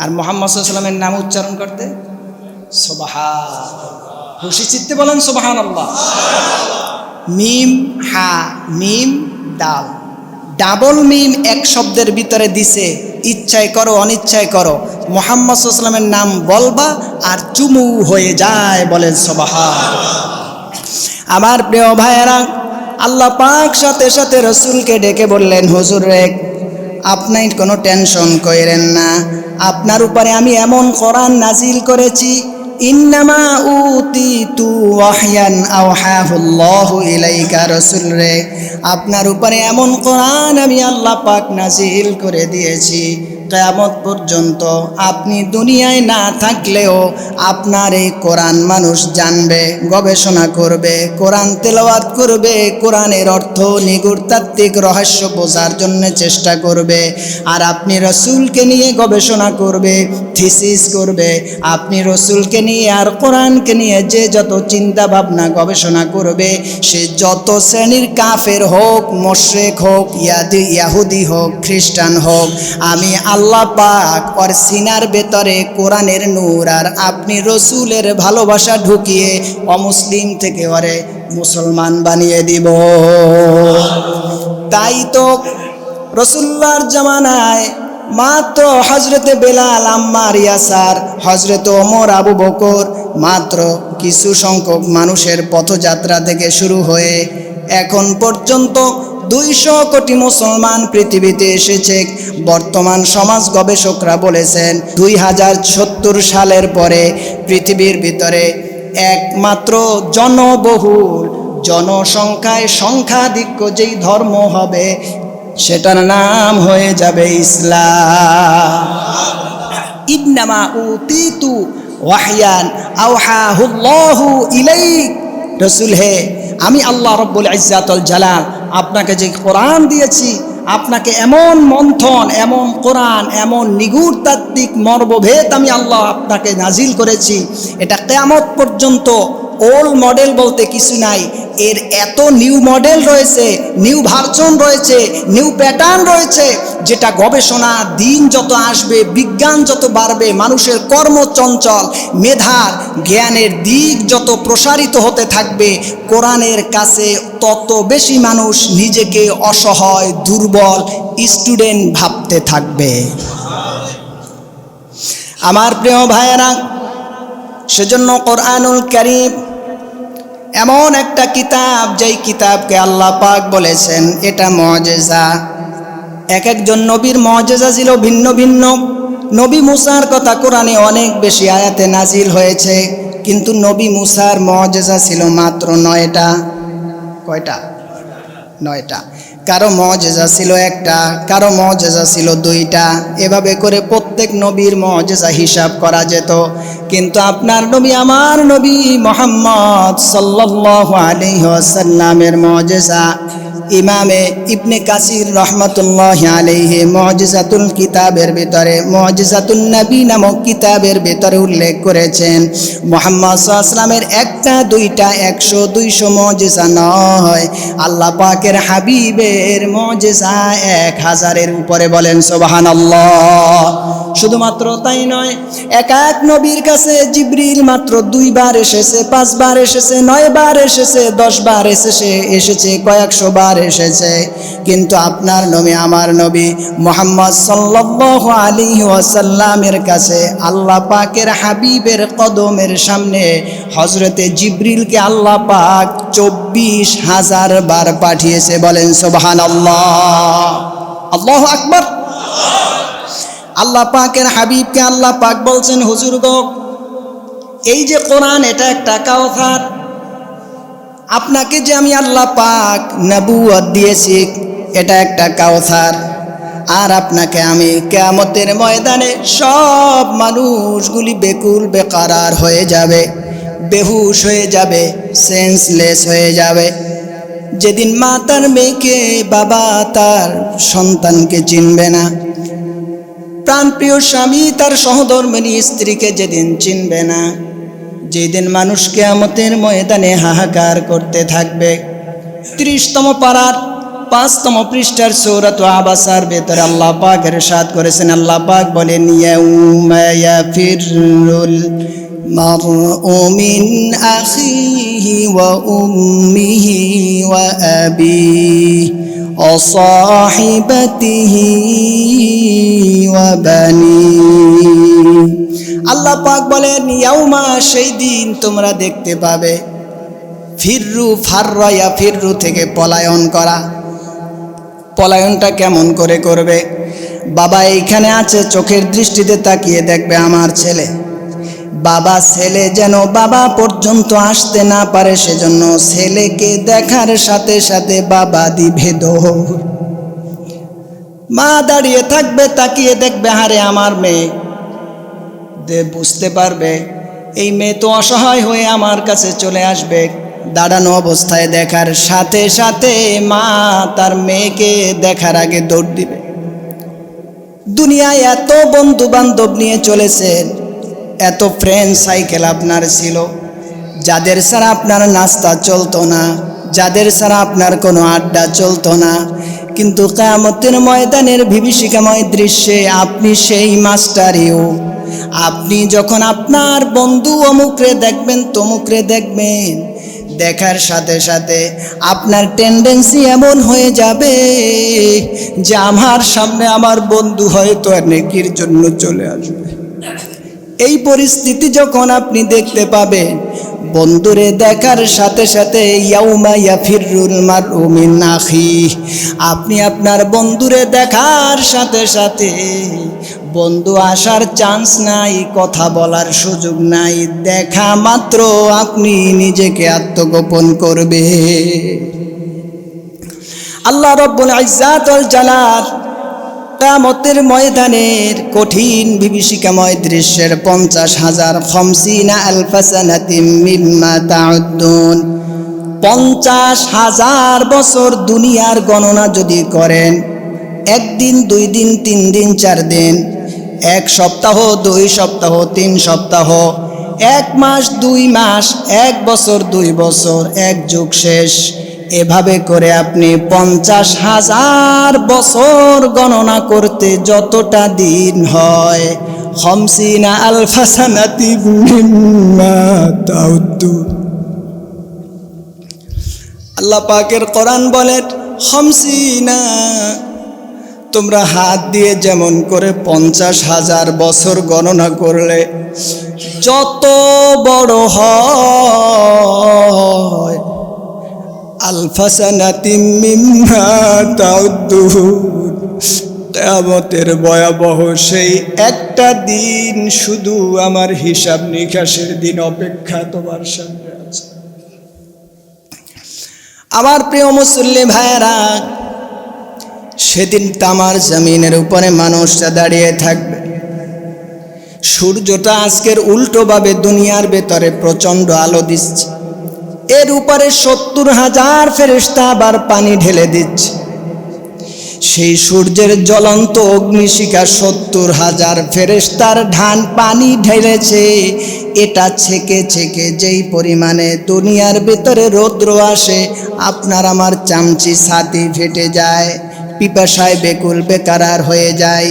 [SPEAKER 1] আর মুহাম্মদ সাল্লাল্লাহু আলাইহি ওয়াসাল্লামের নাম উচ্চারণ করতে সুবহান। খুশি চিত্তে বলেন সুবহানাল্লাহ। মিম হা মিম দাল, ডাবল মিম এক শব্দের ভিতরে দিছে, ইচ্ছায় করো অনিচ্ছায় করো মুহাম্মদ সাল্লাল্লাহু আলাইহি ওয়াসাল্লামের নাম বলবা আর চুমু হয়ে যায়, বলেন সুবহানাল্লাহ। আমার প্রিয় ভাইয়েরা, আল্লাহ পাক সাথে সাথে রসুলকে ডেকে বললেন, হুজুর রে, আপনি কোনো টেনশন করেন না, আপনার উপরে আমি এমন কোরআন নাজিল করেছি, ইন্নামা উতিতু ওয়াহয়ান আওহাহুল্লাহু ইলাইকা, রসুল রে, আপনার উপরে এমন কোরআন আমি আল্লাহ পাক নাজিল করে দিয়েছি, কিয়ামত পর্যন্ত আপনি দুনিয়ায় না থাকলেও আপনার এই কোরআন মানুষ জানবে, গবেষণা করবে, কোরআন তেলাওয়াত করবে, কোরআনের অর্থ নিগুড় তাত্ত্বিক রহস্য বোঝার জন্য চেষ্টা করবে। আর আপনি রসুলকে নিয়ে গবেষণা করবে, থিসিস করবে, আপনি রসুলকে নিয়ে আর কোরআনকে নিয়ে যে যত চিন্তা ভাবনা গবেষণা করবে, সে যত শ্রেণীর কাফের হোক, মুশরিক হোক, ইয়াহুদি হোক, খ্রিস্টান হোক, আমি আল্লাহ পাক ওর সিনার ভেতরে কোরআনের নূর আর আপনি রসুলের ভালোবাসা ঢুকিয়ে অমুসলিম থেকে ওরে মুসলমান বানিয়ে দিব। তাই তো রসুল্লাহর জামানায় মাত্র হজরতে বেলাল, আম্মার, ইয়াসার, হজরত ওমর, আবু বকর, মাত্র কিছু সংখ্যক মানুষের পথযাত্রা থেকে শুরু হয়ে এখন পর্যন্ত 200 কোটি মুসলমান পৃথিবীতে এসেছে। বর্তমান সমাজ গবেষকরা বলেছেন 2070 সালের পরে পৃথিবীর ভিতরে একমাত্র জনবহুল, জনসংখ্যায় সংখ্যাধিক্য যেই ধর্ম হবে সেটার নাম হয়ে যাবে ইসলাম। ইন্নামা উতিতু ওয়াহয়ান আওহাহুল্লাহু ইলাইক, রসুল হে, আমি আল্লাহ রব্বুল ইজ্জাতুল জালাল আপনাকে যে কোরআন দিয়েছি, আপনাকে এমন মন্থন, এমন কোরআন, এমন নিগুড় তাত্ত্বিক মর্মভেদ আমি আল্লাহ আপনাকে নাজিল করেছি, এটা কিয়ামত পর্যন্ত ওল্ড মডেল বলতে কিছু নাই, এর এত নিউ মডেল রয়েছে, নিউ ভার্সন রয়েছে, নিউ প্যাটার্ন রয়েছে, যেটা গবেষণা দিন যত আসবে, বিজ্ঞান যত বাড়বে, মানুষের কর্মচঞ্চল, মেধার, জ্ঞানের দিক যত প্রসারিত হতে থাকবে, কোরআনের কাছে তত বেশি মানুষ নিজেকে অসহায়, দুর্বল স্টুডেন্ট ভাবতে থাকবে। আমার প্রিয় ভাইয়েরা, সেজন্য কোরআনুল কারীম এমন একটা কিতাব, যেই কিতাবকে আল্লাহ পাক বলেছেন এটা মুজিজা। এক একজন নবীর মুজিজা ছিল ভিন্ন ভিন্ন। নবী মুসার কথা কোরআনে অনেক বেশি আয়াতে নাজিল হয়েছে, কিন্তু নবী মুসার মুজিজা ছিল মাত্র 9টা। কয়টা? 9টা। কারো মুজিজা ছিল একটা, কারো মুজিজা ছিল 2টা, এভাবে করে প্রত্যেক নবীর মুজিজা হিসাব করা যেত। কিন্তু আপনার নবী, আমার নবী মুহাম্মদ সাল্লাল্লাহু আলাইহি ওয়াসাল্লামের মুজিজা ইমামে ইবনে কাসির রহমতুল্লাহি আলাইহি মুজিজাতুল কিতাবের ভিতরে, মুজিজাতুন নবী নামক কিতাবের ভিতরে উল্লেখ করেছেন, মুহাম্মদ সাল্লাল্লাহু আলাইহি ওয়াসাল্লামের 1টা 2টা 100 200 মুজিজা নয়, আল্লাহ পাকের হাবিবের মুজিজা 1000-এর উপরে, বলেন সুবহানাল্লাহ। শুধুমাত্র তাই নয়, এক এক নবীর কাছে জিবরিল মাত্র 2 বার এসেছে, 5 বার এসেছে, 9 বার এসেছে, 10 বার এসেছে, কয়েকশো বার এসেছে। কিন্তু আপনার নবী, আমার নবী মুহাম্মদ সাল্লাল্লাহু আলাইহি ওয়াসাল্লামের কাছে আল্লাহ পাকের হাবিবের কদমের সামনে হযরতে জিবরিলকে আল্লাহ পাক 24,000 বার পাঠিয়েছে, বলেন সুবহানাল্লাহ। আল্লাহু আকবার। আল্লাহ পাকের হাবিবকে আল্লাহ পাক বলছেন, হুজুর গো, এই যে কোরআন, এটা একটা কাওসার, আপনাকে যে আমি আল্লাহ পাক নবুয়ত দিয়েছি, এটা একটা কাওসার, আর আপনাকে আমি কিয়ামতের ময়দানে সব মানুষগুলি বেকুল বেকারার হয়ে যাবে, বেহুশ হয়ে যাবে, সেন্সলেস হয়ে যাবে। যেদিন মা তার মেয়েকে, বাবা তার সন্তানকে চিনবে না, প্রাণপ্রিয় স্বামী তার সহধর্মিণী স্ত্রীকে যেদিন চিনবে না, যেদিন মানুষ কিয়ামতের ময়দানে হাহাকার করতে থাকবে। 30তম পারার 5তম পৃষ্ঠার সূরাত আবাসার ভেতরে আল্লাহ পাক ইরশাদ করেছেন, আল্লাহ পাক বলেন, ইয়াউমা ইয়াফিরুল المرء من أخيه وأمه وأبيه وصاحبته وبنيه আল্লাহ পাক বলেন ইয়াউমা, সেই দিন তোমরা দেখতে পাবে, ফিররু ফাররা ইয়াফিররু থেকে পলায়ন করা। পলায়নটা কেমন করে করবে? বাবা এইখানে আছে, চোখের দৃষ্টিতে তাকিয়ে দেখবে আমার ছেলে। বাবা ছেলে যেন বাবা পর্যন্ত আসতে না পারে, সেজন্য ছেলেকে দেখার সাথে সাথে বাবা দিবে দৌড়। মা দাঁড়িয়ে থাকবে, তাকিয়ে দেখবে হারে আমার মেয়ে, বুঝতে পারবে এই মেয়ে তো অসহায় হয়ে আমার কাছে চলে আসবে। দাঁড়ানো অবস্থায় দেখার সাথে সাথে মা তার মেয়েকে দেখার আগে দৌড় দিবে। দুনিয়ায় এত বন্ধু বান্ধব নিয়ে চলেছেন, এত ফ্রেন্ড সাইকেল আপনার ছিল, যাদের ছাড়া আপনার নাস্তা চলতো না, যাদের ছাড়া আপনার কোনো আড্ডা চলতো না, কিন্তু কিয়ামতের ময়দানের বিভীষিকাময় দৃশ্যে আপনি সেই মাস্টারিও। আপনি যখন আপনার বন্ধু অমুকরে দেখবেন, তমুকরে দেখবেন, দেখার সাথে সাথে আপনার টেন্ডেন্সি এমন হয়ে যাবে যে আমার সামনে আমার বন্ধু হয়তো নেকির জন্য চলে আসবে। এই পরিস্থিতি যখন আপনি দেখতে পাবেন, বন্ধুরে দেখার সাথে সাথে ইয়াউমা ইয়াফিরুল মারউ মিন আখিহি, আপনি আপনার বন্ধুরে দেখার সাথে সাথে বন্ধু আসার চান্স নাই, কথা বলার সুযোগ নাই, দেখা মাত্র আপনি নিজেকে আত্মগোপন করবে। আল্লাহ রাব্বুল ইজ্জাত ওয়াল জালাল কিয়ামতের ময়দানের কঠিন বিভীষিকাময় দৃশ্যের 50,000 50 আলফা সানাতিম মিম্মা তাউদ্দুন, 50,000 বছর দুনিয়ার গণনা যদি করেন, একদিন, 2 দিন, 3 দিন, 4 দিন, 1 সপ্তাহ, 2 সপ্তাহ, 3 সপ্তাহ, 1 মাস, 2 মাস, 1 বছর, 2 বছর, 1 যুগ শেষ, এভাবে করে আপনি 50,000 বছর গণনা করতে যতটা দিন হয়, 50 আলফা সানাতিম মিম্মা তাউদ্দুন। আল্লাহ পাকের কোরআন বলে 50, তোমরা হাত দিয়ে যেমন করে 50,000 বছর গণনা করলে যত বড় হয়, আলফা সানাতিম মিম্মা তাউদ্দুন, কিয়ামতের ভয়াবহ সেই একটা দিন শুধু আমার হিসাব নিকাশের দিন অপেক্ষা তোমার সামনে আছে। আমার প্রিয় মুসলিম ভাইয়েরা, সেদিন তামার জমিনের উপরে মানুষটা দাঁড়িয়ে থাকবে। সূর্যটা আজকের উল্টোভাবে দুনিয়ার ভেতরে প্রচণ্ড আলো দিচ্ছে, এর উপরে 70,000 ফেরেশতা আবার পানি ঢেলে দিচ্ছে। সেই সূর্যের জ্বলন্ত অগ্নিশিখা 70,000 ফেরেশতার ঢান পানি ঢেলেছে। এটা ছেকে ছেকে যেই পরিমাণে দুনিয়ার ভিতরে রৌদ্র আসে, আপনার আমার চামচি ছাতি ফেটে যায়, পিপাসায় বেকুল বেকারার হয়ে যায়,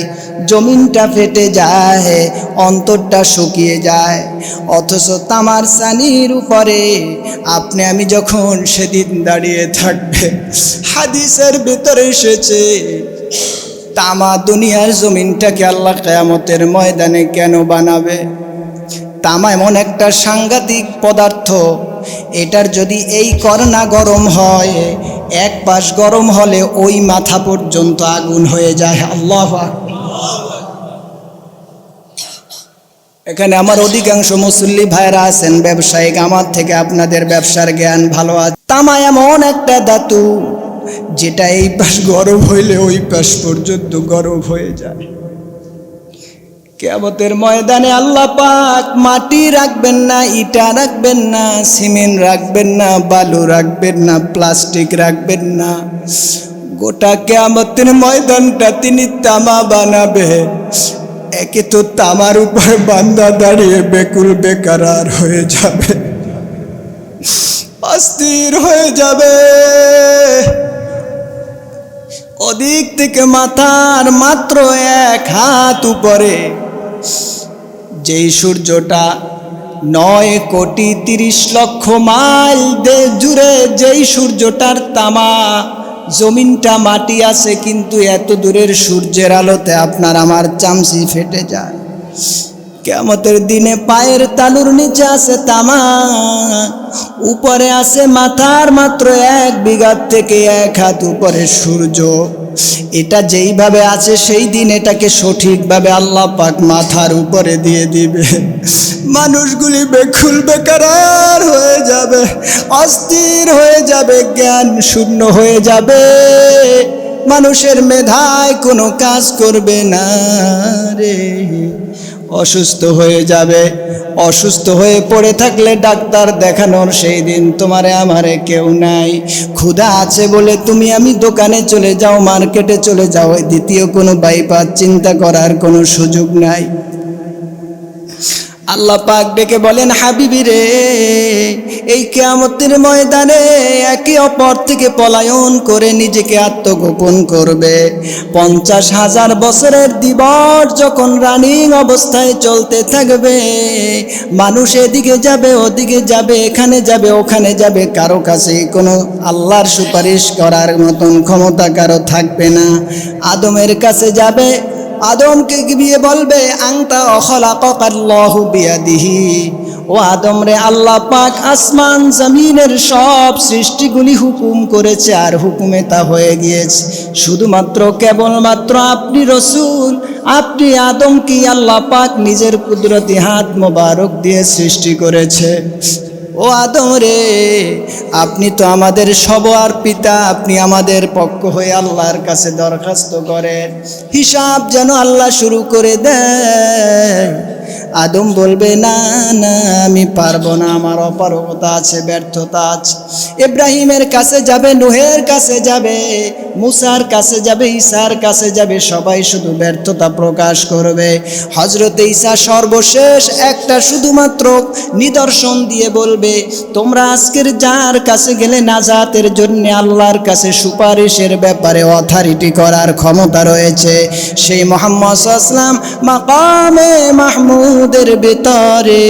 [SPEAKER 1] জমিনটা ফেটে যায়, অন্তরটা শুকিয়ে যায়। অথচ তামার ছানির উপরে আপনি আমি যখন সেদিন দাঁড়িয়ে থাকবে, হাদিসের ভিতরে এসেছে তামা দুনিয়ার জমিনটাকে আল্লাহ কিয়ামতের ময়দানে কেন বানাবে? তামা এমন একটা সাংঘাতিক পদার্থ, এটার যদি এই কর্ণা গরম হয়, এক পাশ গরম হলে ওই মাথা পর্যন্ত আগুন হয়ে যায়। আল্লাহু আকবার। এখানে আমার অধিকাংশ মুসল্লি ভাইরা আছেন ব্যবসায়িক, আমার থেকে আপনাদের ব্যবসার জ্ঞান ভালো আছে। তামা এমন একটা ধাতু যেটা এই পাশ গরম হইলে ওই পাশ পর্যন্ত গরম হয়ে যায়। কিয়ামতের ময়দানে আল্লাহ পাক মাটি রাখবেন না, ইটা রাখবেন না, সিমেন্ট রাখবেন না, বালু রাখবেন না, প্লাস্টিক রাখবেন না, গোটা কিয়ামতের ময়দানটা তিনি তামা বানাবে। একে তো তামার উপর বান্দা দাঁড়িয়ে বেকুল বেকারার হয়ে যাবে, অস্থির হয়ে যাবে। ওদিক থেকে মাথার মাত্র 1 হাত উপরে যেই সূর্যটা 9,30,00,000 মাইল জুড়ে যেই সূর্যটার তামা, জমিনটা মাটি আছে, কিন্তু এত দূরের সূর্যের আলোতে আপনার আমার চামচি ফেটে যায়। কিয়ামতের দিনে পায়ের তালুর নিচে আছে তামা, উপরে আছে মাথার মাত্র 1 বিঘা থেকে 1 হাত উপরে সূর্য। এটা যেইভাবে আছে সেই দিন এটাকে সঠিকভাবে আল্লাহ পাক মাথার উপরে দিয়ে দিবে। মানুষগুলি বেকুল বেকার হয়ে যাবে, অস্থির হয়ে যাবে, জ্ঞান শূন্য হয়ে যাবে, মানুষের মেধায় কোনো কাজ করবে না রে, অসুস্থ হয়ে যাবে। অসুস্থ হয়ে পড়ে থাকলে ডাক্তার দেখানোর সেই দিন তোমারে আমারে কেউ নাই। ক্ষুধা আছে বলে তুমি আমি দোকানে চলে যাও, মার্কেটে চলে যাও, দ্বিতীয় কোনো বাইপাস চিন্তা করার কোনো সুযোগ নাই। আল্লাহ পাক ডেকে বলেন, হাবিবি রে, এই কিয়ামতের ময়দানে একে অপর থেকে পলায়ন করে নিজেকে আত্মগোপন করবে। 50,000 বছরের দিবস যখন রানিং অবস্থায় চলতে থাকবে, মানুষ এদিকে যাবে ওদিকে যাবে, এখানে যাবে ওখানে যাবে, কারো কাছে কোনো আল্লাহর সুপারিশ করার মতন ক্ষমতা কারো থাকবে না। আদমের কাছে যাবে, আদমকে গিয়ে বলবে, আনতা খলাকাকাল্লাহু বিয়াদিহি, ও আদম রে, আল্লাহ পাক আসমান জমিনের সব সৃষ্টিগুলি হুকুম করেছে, আর হুকুমে তা হয়ে গিয়েছে। শুধুমাত্র কেবলমাত্র আপনি রসুল, আপনি আদমকে আল্লাহ পাক নিজের কুদরতি হাত মোবারক দিয়ে সৃষ্টি করেছে। ও আদম রে, আপনি তো আমাদের সবার পিতা, আপনি আমাদের পক্ষ হয়ে আল্লাহর কাছে দরখাস্ত করেন, হিসাব যেন আল্লাহ শুরু করে দেয়। আদম বলবে, না না, আমি পারবো না, আমার অপারগতা আছে, ব্যর্থতা আছে। ইব্রাহিমের কাছে যাবে, নূহের কাছে যাবে, মুসার কাছে যাবে, ঈসার কাছে যাবে, সবাই শুধু ব্যর্থতা প্রকাশ করবে। হযরত ঈসা সর্বশেষ একটা শুধুমাত্র নিদর্শন দিয়ে বলবে, তোমরা আজকের যার কাছে গেলে নাজাতের জন্য আল্লাহর কাছে সুপারিশের ব্যাপারে অথরিটি করার ক্ষমতা রয়েছে, সেই মুহাম্মদ সাল্লাল্লাহু আলাইহি ওয়াসাল্লাম মাকামে মাহমুদের ভিতরে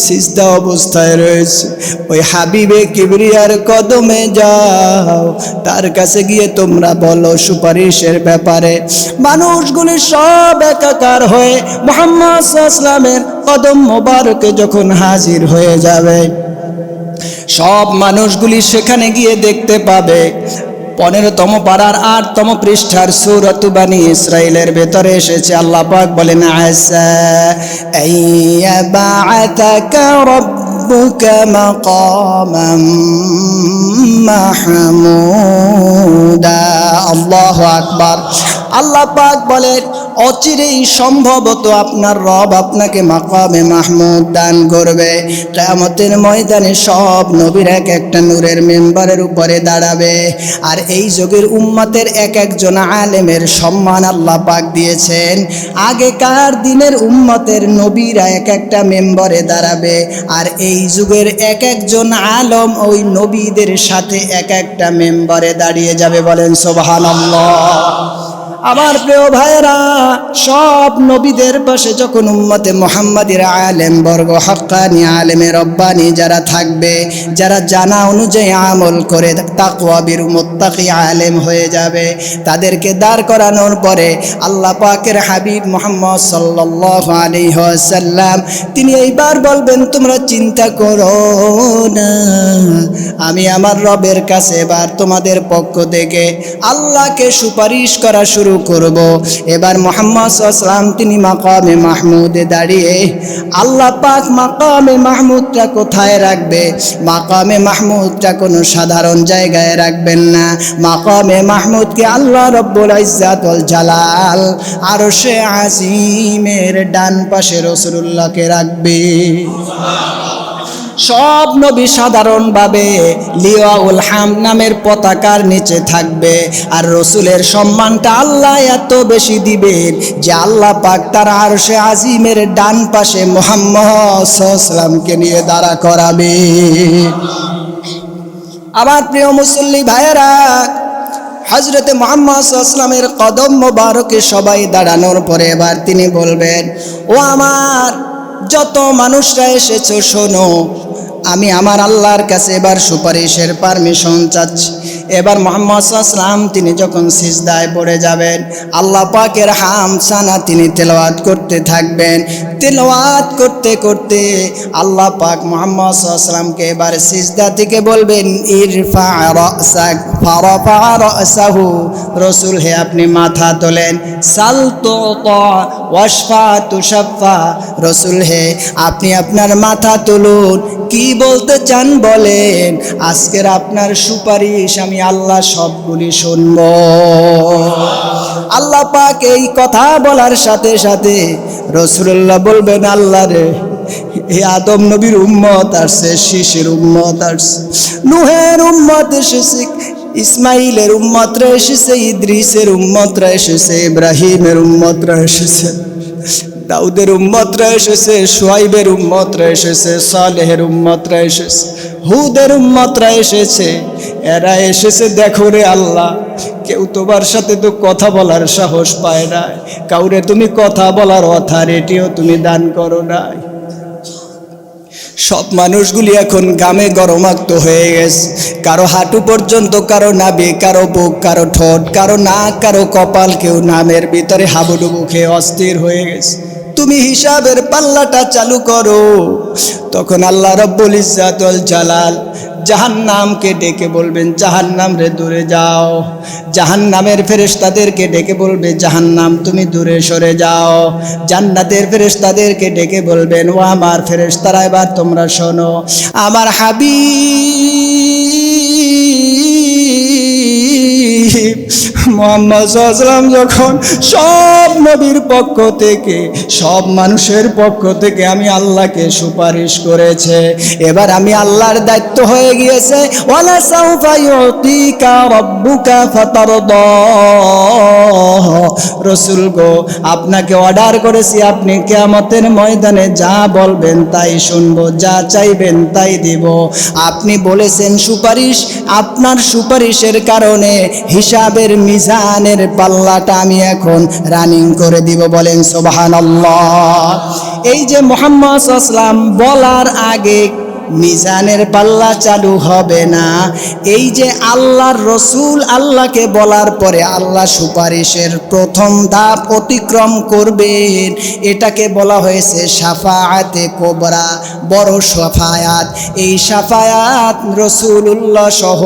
[SPEAKER 1] সিজদা অবস্থায় রয়েছে। ওই হাবিবে কিবরিয়ার কদমে যাও, তার কাছে গিয়ে তোমরা বলো সুপারিশের ব্যাপারে। মানুষগুলি সব একাকার হয়ে মুহাম্মদ সাল্লাল্লাহু আলাইহি ওয়াসাল্লামের কদম মোবারকে যখন হাজির হয়ে যাবে, সব মানুষগুলি সেখানে গিয়ে দেখতে পাবে 15তম পারার 8তম পৃষ্ঠার সূরাত বানী ইসরাঈলের ভেতরে এসেছে, আল্লাহ পাক বলেন, আসা আইয়াবাআতাকা রাব্বুকা মাকামান মাহমুদা। আল্লাহু আকবার। আল্লাহ পাক বলেন, অচিরেই সম্ভবত আপনার রব আপনাকে মাকামে মাহমুদ দান করবে। কিয়ামতের ময়দানে সব নবীর এক একটা নূরের মেম্বারের উপরে দাঁড়াবে, আর এই যুগের উম্মতের এক একজন আলেমের সম্মান আল্লাহ পাক দিয়েছেন। আগেকার দিনের উম্মতের নবীরা এক একটা মেম্বারে দাঁড়াবে, আর এই যুগের এক একজন আলম ওই নবীদের সাথে এক একটা মেম্বারে দাঁড়িয়ে যাবে। বলেন সুবহানাল্লাহ। আমার প্রিয় ভাইরা, সব নবীদের পাশে যখন উম্মতে মুহাম্মাদির আলেম বর্গ, হাক্কানি আলেমে রব্বানি যারা থাকবে, যারা জানা অনুযায়ী আমল করে তাকওয়াবির মুত্তাকি আলেম হয়ে যাবে, তাদেরকে দাঁড় করানোর পরে আল্লাহ পাকের হাবিব মুহাম্মদ সাল্লাল্লাহু আলাইহি ওয়াসাল্লাম তিনি এইবার বলবেন, তোমরা চিন্তা করো না, আমি আমার রবের কাছে এবার তোমাদের পক্ষ থেকে আল্লাহকে সুপারিশ করা শুরু করব। এবার মুহাম্মদ সাল্লাল্লাহু আলাইহি ওয়াসাল্লাম তিনি মাকামে মাহমুদে দাঁড়িয়ে, আল্লাহ পাক মাকামে মাহমুদটা কোথায় রাখবে? মাকামে মাহমুদটা কোনো সাধারণ জায়গায় রাখবেন না, মাকামে মাহমুদকে আল্লাহ রব্বুল ইজ্জাত ওয়াল জালাল আরশে আজিমের ডান পাশে রাসূলুল্লাহকে রাখবে। সব নবী সাধারণভাবে লিওয়াউল হাম নামের পতাকার নিচে থাকবে, আর রসুলের সম্মানটা আল্লাহ এত বেশি দিবেন যে আল্লাহ পাক তার আরশে আজিমের ডান পাশে মুহাম্মদ সাল্লাল্লাহু আলাইহি ওয়াসাল্লামকে নিয়ে দাঁড়া করাবে। আমার প্রিয় মুসল্লি ভাইয়েরা, হযরতে মুহাম্মদ সাল্লাল্লাহু আলাইহি ওয়াসাল্লামের কদম মোবারকে সবাই দাঁড়ানোর পরে এবার তিনি বলবেন, ও আমার যত মানুষরা এসেছো শোনো, আমি আমার আল্লাহর কাছে এবার সুপারিশের পারমিশন চাচ্ছি। এবার মুহাম্মদ সাল্লাল্লাহু আলাইহি ওয়াসাল্লাম তিনি যখন সিজদায় পড়ে যাবেন, আল্লাহ পাকের হামসানা তিনি তেলাওয়াত করতে থাকবেন। তেলাওয়াত করতে করতে আল্লাহ পাক মুহাম্মদ সাল্লাল্লাহু আলাইহি ওয়াসাল্লামকে এবার সিজদা থেকে বলবেন, ইরফা রাসাক, ফারাফা রাসাহু, রাসূল হে আপনি মাথা তোলেন। সাল তুতা ওয়াশফা তুশাফা, রাসূল হে আপনি আপনার মাথা তুলুন, কি বলতে চান বলেন, আজকের আপনার সুপারিশ আমি আল্লাহ সবগুলি শুনব। আল্লাহ পাক এই কথা বলার সাথে সাথে রাসূলুল্লাহ বলবেন, আল্লাহ রে, এই আদম নবীর উম্মত আসছে, শীষের উম্মত আসছে, নূহের উম্মত এসেছে, ইসমাইলের উম্মতরা এসেছে, ইদ্রিসের উম্মতরা এসেছে, ইব্রাহিমের উম্মতরা এসেছে, দাউদের উম্মতরা এসেছে, শুআইবের উম্মতরা এসেছে, সালেহের উম্মতরা এসেছে, হুদের উম্মতরা এসেছে। এরা এসেছে দেখো রে আল্লাহ, কেউ তোমার সাথে তো কথা বলার সাহস পায় না, কাউরে তুমি কথা বলার অথরিটিও তুমি দান করো নাই। সব মানুষগুলি এখন গামে গরমাক্ত হয়ে গেছে, কারো হাঁটু পর্যন্ত, কারো নাভি, কারো বুক, কারো ঠোঁট, কারো নাক, কারো কপাল, কেউ নামের ভিতরে হাবুডুবু খেয়ে অস্থির হয়ে গেছে। তুমি হিসাবের পাল্লাটা চালু করো। তখন আল্লাহ রব্বুল ইজ্জাত ওয়াল জালাল জাহান্নামকে ডেকে বলবেন, জাহান্নাম রে দূরে যাও। জাহান্নামের ফেরেশতাদেরকে ডেকে বলবে, জাহান্নাম তুমি দূরে সরে যাও। জান্নাতের ফেরেশতাদেরকে ডেকে বলবেন, ও আমার ফেরেশতারা এবার তোমরা শোনো, আমার হাবিব মুহাম্মদ সাল্লাল্লাহু আলাইহি ওয়াসাল্লাম যখন সব নবীর পক্ষ থেকে, সব মানুষের পক্ষ থেকে আমি আল্লাহকে সুপারিশ করেছে, এবার আমি আল্লাহর দায়িত্ব হয়ে গিয়েছে। ওয়ালা সাউফা ইউতিকা রাব্বুকা ফাতারদা, রাসূল গো আপনাকে অর্ডার করেছি, আপনি কিয়ামতের ময়দানে যা বলবেন তাই শুনবো, যা চাইবেন তাই দিব। আপনি বলেছেন সুপারিশ, আপনার সুপারিশের কারণে হিসাবের মিজানের পাল্লাটা আমি এখন রানিং করে দিব, বলেন সুবহানাল্লাহ। এই যে মুহাম্মদ সাল্লাল্লাহু আলাইহি ওয়াসাল্লাম বলার আগে মিজানের পাল্লা চালু হবে না, এই যে আল্লাহর রসুল আল্লাহকে বলার পরে আল্লাহ সুপারিশের প্রথম ধাপ অতিক্রম করবেন, এটাকে বলা হয়েছে শাফাআতে কোবরা, বড় শাফায়াত। এই শাফায়াত রসুলুল্লাহ সহ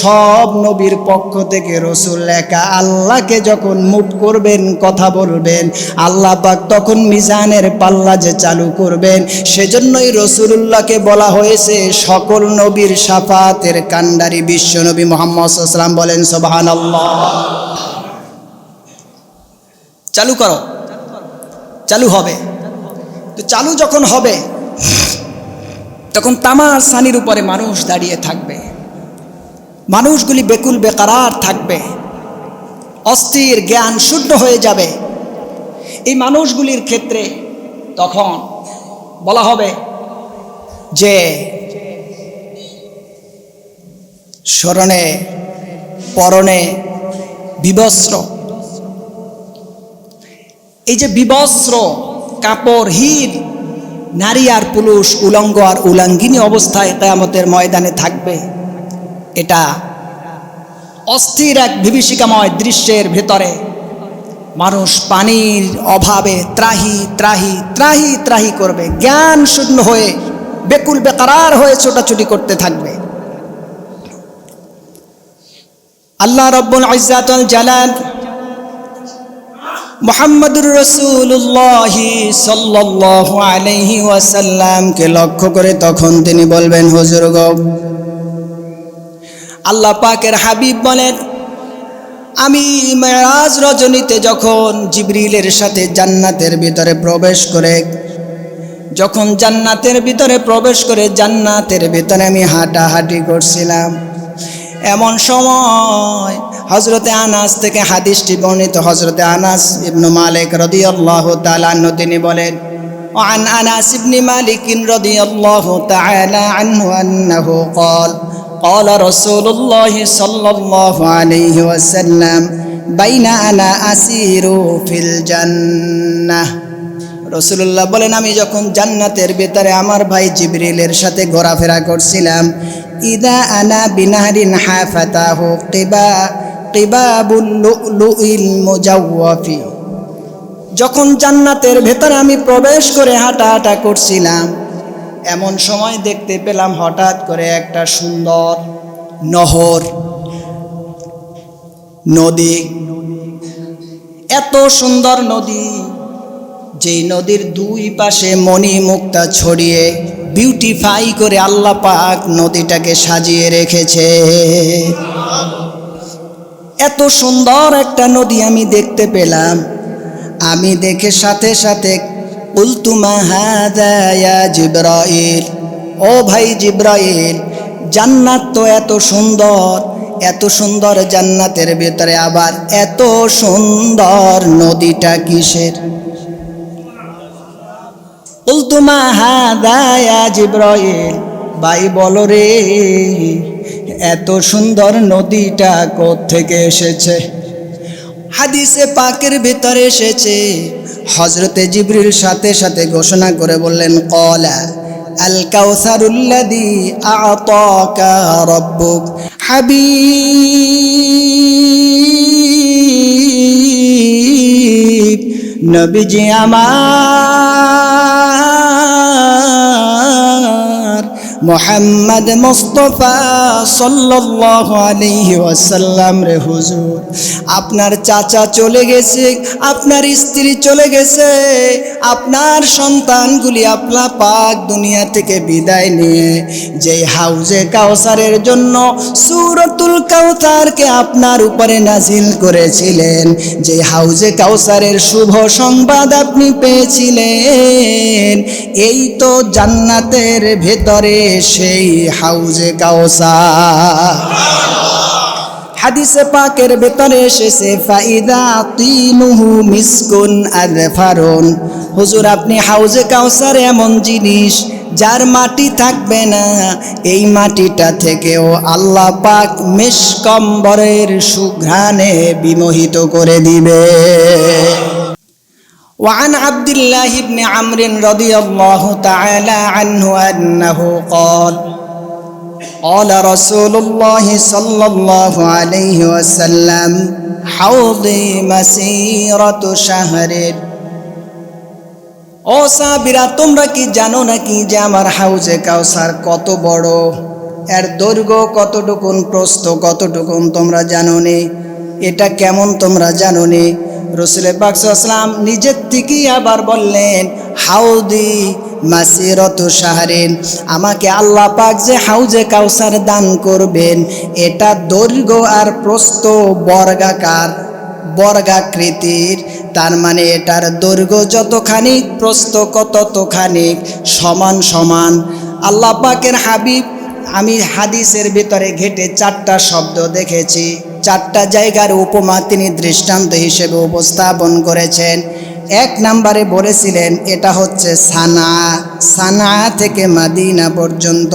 [SPEAKER 1] সব নবীর পক্ষ থেকে রসুল একা আল্লাহকে যখন মুখ করবেন, কথা বলবেন, আল্লাহ পাক তখন মিজানের পাল্লা যে চালু করবেন, সেজন্যই রসুলুল্লাহকে বলা হয়েছে সকল নবীর শাফাতের কান্ডারি বিশ্ব নবী মুহাম্মদ সাল্লাল্লাহু আলাইহি ওয়াসাল্লাম, বলেন সুবহানাল্লাহ। চালু করো, চালু হবে। তো চালু যখন হবে তখন তামার সানির উপরে মানুষ দাঁড়িয়ে থাকবে, মানুষগুলি বেকুল বেকারার থাকবে, অস্থির, জ্ঞান শূন্য হয়ে যাবে। এই মানুষগুলির ক্ষেত্রে তখন বলা হবে যে স্মরণে পরনে বিবস্ত্র, এই যে বিবস্ত্র কাপড়হীন নারী আর পুরুষ উলঙ্গ আর উলাঙ্গিনী অবস্থায় কিয়ামতের ময়দানে থাকবে। এটা অস্থির এক বিভীষিকাময় দৃশ্যের ভেতরে মানুষ পানির অভাবে ত্রাহি ত্রাহি ত্রাহি ত্রাহি করবে, জ্ঞান শূন্য হয়ে বেকুল বেকারার হয়ে ছোটাছুটি করতে থাকবে। আল্লাহ রব্বুল ইজ্জাত ওয়াল জালাল মুহাম্মদুর রাসূলুল্লাহ সাল্লাল্লাহু আলাইহি ওয়াসাল্লামকে লক্ষ্য করে তখন তিনি বলবেন, হুজুর গো, আল্লাহ পাকের হাবিব বলেন, আমি মেরাজ রজনীতে যখন জিবরিলের সাথে জান্নাতের ভিতরে প্রবেশ করে, যখন জান্নাতের ভিতরে প্রবেশ করে জান্নাতের ভিতরে আমি হাঁটাহাঁটি করছিলাম, এমন সময় হযরতে আনাস থেকে হাদিসটি বর্ণিত, হযরতে আনাস ইবনে মালিক রাদিয়াল্লাহু তাআলা আনহু তিনি বলেন, وعن أنس بن مالك رضي الله تعالى عنه أنه قال رسول الله صلى الله عليه وسلم بين أنا أسير في الجنة, রাসূলুল্লাহ বলেন, আমি যখন জান্নাতের ভেতরে আমার ভাই জিবরিলের সাথে ঘোরাফেরা করছিলাম, ইদা আনা বিনাহরিন হাফাতাহু কিবাবুল লুলুইল মুজাওয়াফি, যখন জান্নাতের ভেতরে আমি প্রবেশ করে হাঁটা করছিলাম, এমন সময় দেখতে পেলাম হঠাৎ করে একটা সুন্দর নহর, নদী, এত সুন্দর নদী, যেই নদীর দুই পাশে মণি মুক্তা ছড়িয়ে বিউটিফাই করে আল্লাহ পাক নদীটাকে সাজিয়ে রেখেছে। এত সুন্দর একটা নদী আমি দেখতে পেলাম। আমি দেখে সাথে সাথে কুলতু মা হাযা ইয়া জিবরাইল, ও ভাই জিবরাইল, জান্নাত তো এত সুন্দর, এত সুন্দর জান্নাতের ভেতরে আবার এত সুন্দর নদীটা কিসের? কুলতু মা হাযা ইয়া জিবরাইল, ভাই বলো রে, এত সুন্দর নদীটা কোত্থেকে এসেছে? হাদিসে পাকের ভিতরে এসেছে, হযরতে জিবরিল সাথে সাথে ঘোষণা করে বললেন, ক্বালা আল কাউসারুল্লাযী আ'তাকা রাব্বুক হাবিব, নবীজি আমার মুহাম্মদ মুস্তাফা সাল্লাল্লাহু আলাইহি ওয়াসাল্লাম রে হুজুর, আপনার চাচা চলে গেছে, আপনার স্ত্রী চলে গেছে, আপনার সন্তানগুলি আল্লাহ পাক দুনিয়া থেকে বিদায় নিয়ে যেই হাউজে কাউসারের জন্য সূরাতুল কাউসারকে আপনার উপরে নাজিল করেছিলেন, যে হাউজে কাউসারের শুভ সংবাদ আপনি পেয়েছিলেন, এই তো জান্নাতের ভেতরে সেই হাউজে কাউসার। হাদিসে পাকের ভেতরে এসেছে, ফাইদা তিনুহু মিসকুন আযফারুন, হুজুর আপনি হাউজে কাউসার এমন জিনিস যার মাটি থাকবে না, এই মাটিটা থেকেও আল্লাহ পাক মিশকম্বরের সুঘ্রাণে বিমোহিত করে দিবে। وعن عبد الله بن عمرو رضي الله تعالى عنه أنه قال قال رسول الله صلى الله عليه وسلم حوضي مسيرة شهر। ও সাহাবীরা, তোমরা কি জানো নাকি যে আমার হাউজে কাউসার কত বড়, এর দৈর্ঘ্য কতটুকুন, প্রস্থ কতটুকুন তোমরা জানো নি? এটা কেমন তোমরা জানো নি? রাসূল পাক সাল্লাল্লাহু আলাইহি ওয়াসাল্লাম নিজের থেকেই আবার বললেন, হাউদি মাসিরাতু শাহরিন, আমাকে আল্লাহ পাক যে হাউজে কাউসার দান করবেন, এটা দৈর্ঘ্য আর প্রস্থ বর্গাকার, বর্গাকৃতির, তার মানে এটার দৈর্ঘ্য যতখানি, প্রস্থ ততখানি, সমান সমান। আল্লাহ পাকের হাবিব, আমি হাদিসের ভিতরে ঘেটে 4টা শব্দ দেখেছি, 4টা জায়গার উপমা তিনি দৃষ্টান্ত হিসেবে উপস্থাপন করেছেন। 1 নম্বরে বলেছিলেন এটা হচ্ছে সানা, সানা থেকে মাদিনা পর্যন্ত,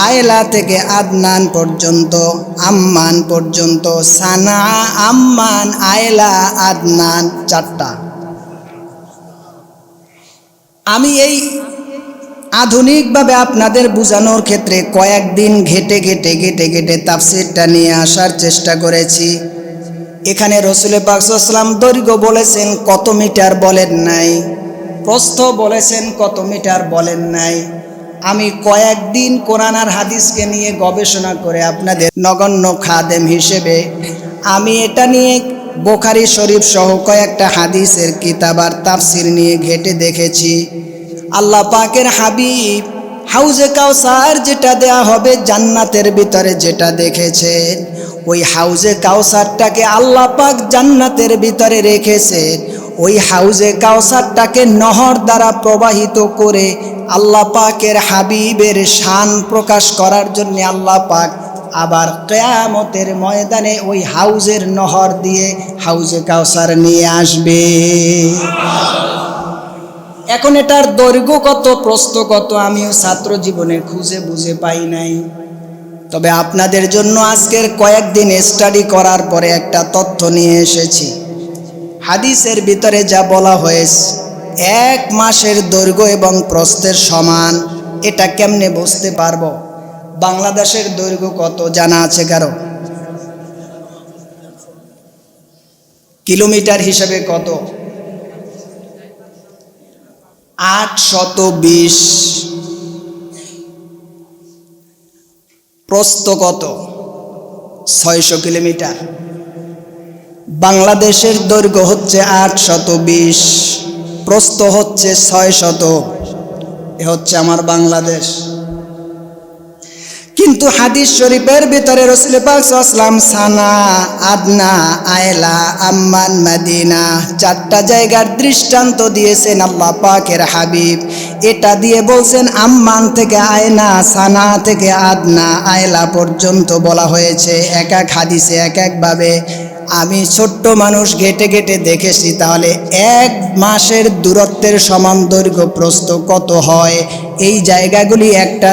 [SPEAKER 1] আয়লা থেকে আদনান পর্যন্ত, আম্মান পর্যন্ত, সানা, আম্মান, আয়লা, আদনান, 4টা। আমি এই আধুনিকভাবে আপনাদের বোঝানোর ক্ষেত্রে কয়েকদিন ঘেটে তাফসীরটা নিয়ে আসার চেষ্টা করেছি। এখানে রাসূল পাক সাল্লাল্লাহু আলাইহি ওয়াসাল্লাম দৈর্ঘ্য বলেছেন কত মিটার বলেন নাই, প্রস্থ বলেছেন কত মিটার বলেন নাই। আমি কয়েকদিন কোরআন আর হাদিসকে নিয়ে গবেষণা করে আপনাদের নগণ্য খাদেম হিসেবে আমি এটা নিয়ে বুখারী শরীফ সহ কয়েকটা হাদিসের কিতাব আর তাফসীর নিয়ে ঘেটে দেখেছি। আল্লাহ পাকের হাবিব হাউজে কাউসার যেটা দেয়া হবে জান্নাতের ভিতরে, যেটা দেখেছেন, ওই হাউজে কাউসারটাকে আল্লাহ পাক জান্নাতের ভিতরে রেখেছেন। ওই হাউজে কাউসারটাকে নহর দ্বারা প্রবাহিত করে আল্লাহ পাকের হাবিবের শান প্রকাশ করার জন্য আল্লাহ পাক আবার কিয়ামতের ময়দানে ওই হাউজের নহর দিয়ে হাউজে কাউসার নিয়ে আসবে। এখন এটার দৈর্ঘ্য কত, প্রস্থ কত, আমিও ছাত্র জীবনে খুঁজে বুঝে পাই নাই। তবে আপনাদের জন্য আজকের কয়েকদিন স্টাডি করার পরে একটা তথ্য নিয়ে এসেছি। হাদিসের ভিতরে যা বলা হয়েছে 1 মাসের দৈর্ঘ্য এবং প্রস্থের সমান, এটা কেমনে বুঝতে পারবো? বাংলাদেশের দৈর্ঘ্য কত জানা আছে কারো? কিলোমিটার হিসেবে কত? 820। প্রস্থ কত? 600 কিলোমিটার। বাংলাদেশের দৈর্ঘ্য হচ্ছে 820, প্রস্থ হচ্ছে 600। এ হচ্ছে আমার বাংলাদেশ। কিন্তু হাদিস শরীফের ভিতরে রাসূল পাক সাল্লাল্লাহু আলাইহি ওয়াসাল্লাম সানা, আদনা, আয়লা, আম্মান, মদিনা 4টা জায়গার দৃষ্টান্ত দিয়েছেন আল্লাহ পাকের হাবিব। এটা দিয়ে বলছেন আম্মান থেকে আয়না, সানা থেকে আদনা, আয়লা পর্যন্ত বলা হয়েছে। এক এক হাদিসে এক একভাবে। আমি ছোট্ট মানুষ ঘেটে ঘেটে দেখেছি। তাহলে 1 মাসের দূরত্বের সমান দৈর্ঘ্য প্রস্থ কত হয়? এই জায়গাগুলি একটা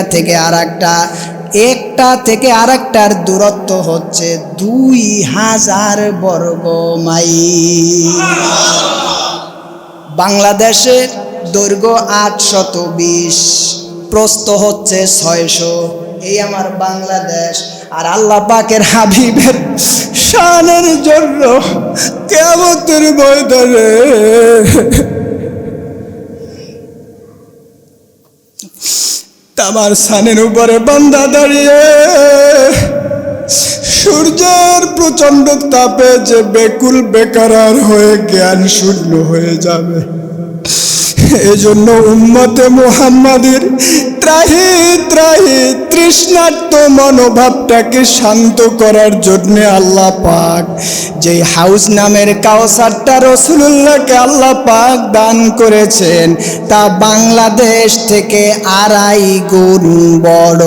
[SPEAKER 1] থেকে আরেকটার দূরত্ব হচ্ছে 2000 বর্গ মাইল। বাংলাদেশের দৈর্ঘ্য 820, প্রস্থ হচ্ছে 600। এই আমার বাংলাদেশ। আর আল্লাহ পাকের হাবিবের শানের জন্য কিয়ামতের ময়দানে তামার শানের উপরে বান্দা দাঁড়িয়ে সূর্যের প্রচন্ড তাপে যে বেকুল বেকারার হয়ে জ্ঞান শূন্য হয়ে যাবে। এজন্য উম্মতে মুহাম্মাদের ত্রাহি ত্রাহি তৃষ্ণার্ত মনোভাবটাকে শান্ত করার জন্য আল্লাহ পাক যে হাউস নামের কাউসারটা রাসূলুল্লাহকে আল্লাহ পাক দান করেছেন, তা বাংলাদেশ থেকে 2.5 গুণ বড়।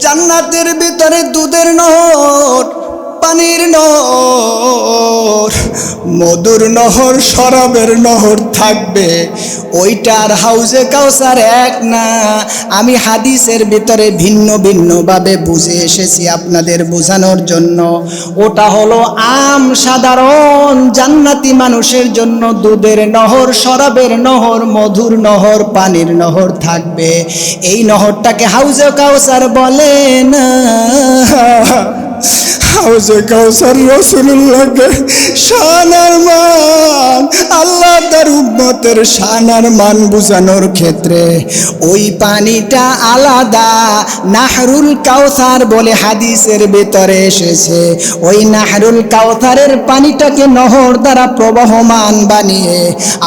[SPEAKER 1] জান্নাতের ভিতরে দুধের নহর, পানির নহর, মধুর নহর, শরাবের নহর থাকবে। ওইটার হাউজে কাউসার এক না। আমি হাদিসের ভিতরে ভিন্ন ভিন্নভাবে বুঝে এসেছি আপনাদের বোঝানোর জন্য। ওটা হলো সাধারণ জান্নাতি মানুষের জন্য দুধের নহর, শরাবের নহর, মধুর নহর, পানির নহর থাকবে। এই নহরটাকে হাউজে কাউসার বলে না। হাউজে কাউসার রাসূলুল্লাহকে শানার মান, আল্লাহ তার উম্মতের শানার মান বুঝানোর ক্ষেত্রে ওই পানিটা আলাদা। নাহরুল কাউসার বলে হাদিসের ভিতরে এসেছে। ওই নাহরুল কাউসারের পানিটাকে নহর দ্বারা প্রবাহমান বানিয়ে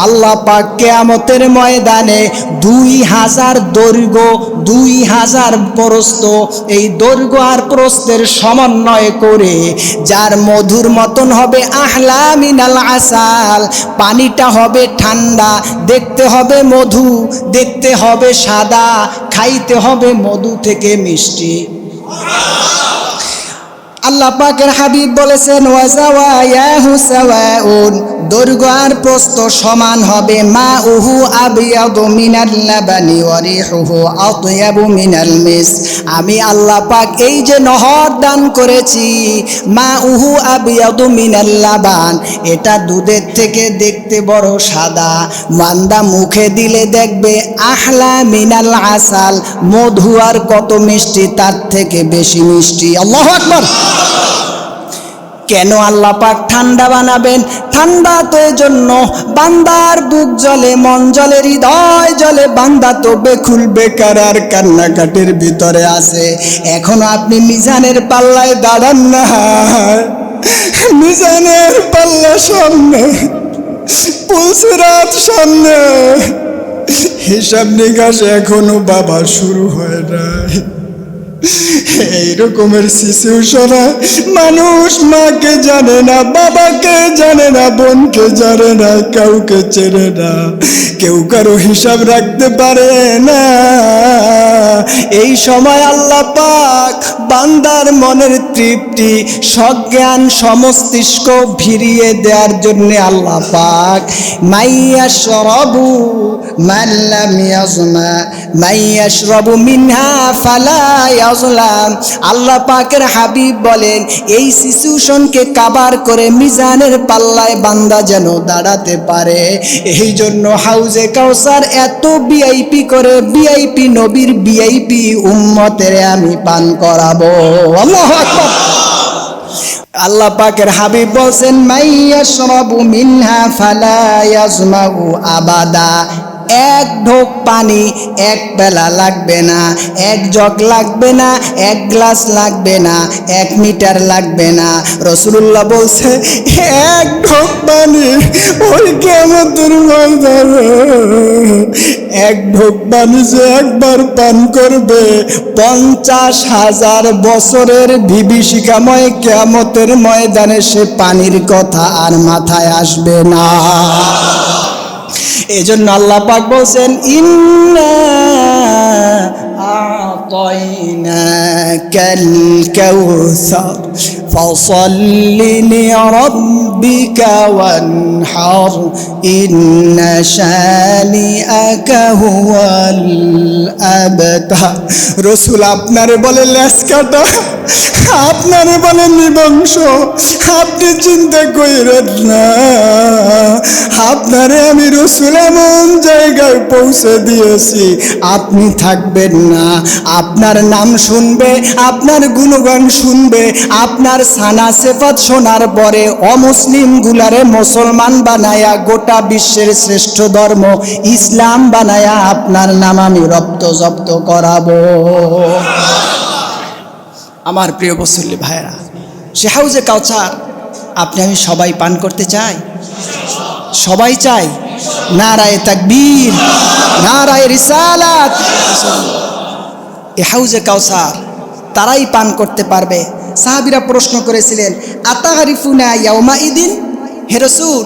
[SPEAKER 1] আল্লাহ পাক কিয়ামতের ময়দানে 2000 দৈর্ঘ্য, 2000 প্রস্থ, এই দৈর্ঘ্য আর প্রস্থের সমন্বয় করে যার মধুর মতন হবে আহলা মিনাল আসাল। পানিটা হবে ঠান্ডা, দেখতে হবে মধু, দেখতে হবে সাদা, খাইতে হবে মধু থেকে মিষ্টি। আল্লাহ পাকের হাবিব বলেছেন ওয়াজাওয়ায়াহু সাওয়াউন, দৈর্ঘ্য আর প্রস্থ সমান হবে। মাউহু আবিয়াদু মিনাল লাবানি ওয়া রিহুহু আতয়াবু মিনাল মিস। আমি আল্লাহ পাক এই যে নহর দান করেছি, মাউহু আবিয়াদু মিনাল লাবান, এটা দুধের থেকে দেখতে বড় সাদা, মান্দা মুখে দিলে দেখবে আহলা মিনাল আসাল, মধু আর কত মিষ্টি, তার থেকে বেশি মিষ্টি। আল্লাহু আকবার। কেন আল্লাহ পাক ঠান্ডা বানাবেন? ঠান্ডা তো এজন্য বান্দার বুক জ্বলে, মন জ্বলে, হৃদয় জ্বলে। বান্দা তো বেকুল বেকার আর কান্নাকাটির ভিতরে আছে। এখনো আপনি মিজানের পাল্লায় দাঁড়ান না। মিজানের পাল্লা সামনে, পুলসিরাত সামনে, হিসাব নিকাশ এখনো বাবা শুরু হয় নাই। এই রকমের সিচুয়েশনে মানুষ মাকে জানে না, বাবাকে জানে না, বোনকে জানে না, কাউকে চেনে না, কেউ কারো হিসাব রাখতে পারে না। এই সময় আল্লাহ পাক বান্দার মনের তৃপ্তি সজ্ঞান সমস্তিষ্ক ভিড়িয়ে দেওয়ার জন্য আল্লাহ পাক মাইয়াশরাবু মান লাম ইয়াজমা মাইয়াশরাবু মিনহা ফালা ইয়াজলাম। আল্লাহ পাকের হাবিব বলেন এই সিচুয়েশনকে কাভার করে মিজানের পাল্লায় বান্দা যেন দাঁড়াতে পারে, এই জন্য হাউজে কাউসার এত ভিআইপি করে ভিআইপি নবীর ভিআইপি উম্মতের আমি পান করাবো। আল্লাহু আকবার। আল্লাহ পাকের হাবিব বলেন মাইয়াশরাবু মিনহা ফালা ইয়াজমাউ আবাদা। এক ঢোক পানি এক বেলা লাগবে না, এক জগ লাগবে না, এক গ্লাস লাগবে না, 1 মিটার লাগবে না। রাসূলুল্লাহ বলছে এক ঢোক পানি ওই কিয়ামতের ময়দানে এক ঢোক পানি যে একবার পান করবে 50,000 বছরের বিভীষিকাময় কিয়ামতের ময়দানে সে পানির কথা আর মাথায় আসবে না। এজন্য আল্লাহ পাক বলছেন ইন্না আ'তাইনাকাল কাউসার ফাসাল্লি লিরাব্বিকা ওয়ানহার ইন্না শানিআকা হুয়াল আবতার। রাসূল আপনারে বলে লেজ কাটা, আপনারে বলে নিবংশ, আপনি চিন্তা কইরেন না, আপনারে আমি রাসূল এমন জায়গায় পৌঁছে দিয়েছি আপনি থাকবেন না, আপনার নাম শুনবে, আপনার গুণগান শুনবে, আপনার সানা সেফাত শোনার পরে অমুসলিম গুলারে মুসলমান বানায়া গোটা বিশ্বের শ্রেষ্ঠ ধর্ম ইসলাম বানায়া আপনার নাম আমি রপ্ত জপ্ত করাবো। আমার প্রিয় মুসল্লি ভাইরা, সে হাউজে কাউসার আপনি আমি সবাই পান করতে চাই, সবাই চাই। নারায়ে তাকবীর, নারায়ে রিসালাত। এ হাউজে কাউসার তারাই পান করতে পারবে। সাহাবীরা প্রশ্ন করেছিলেন আতারিফুনা ইয়াউমা ইদিন, হে রাসূল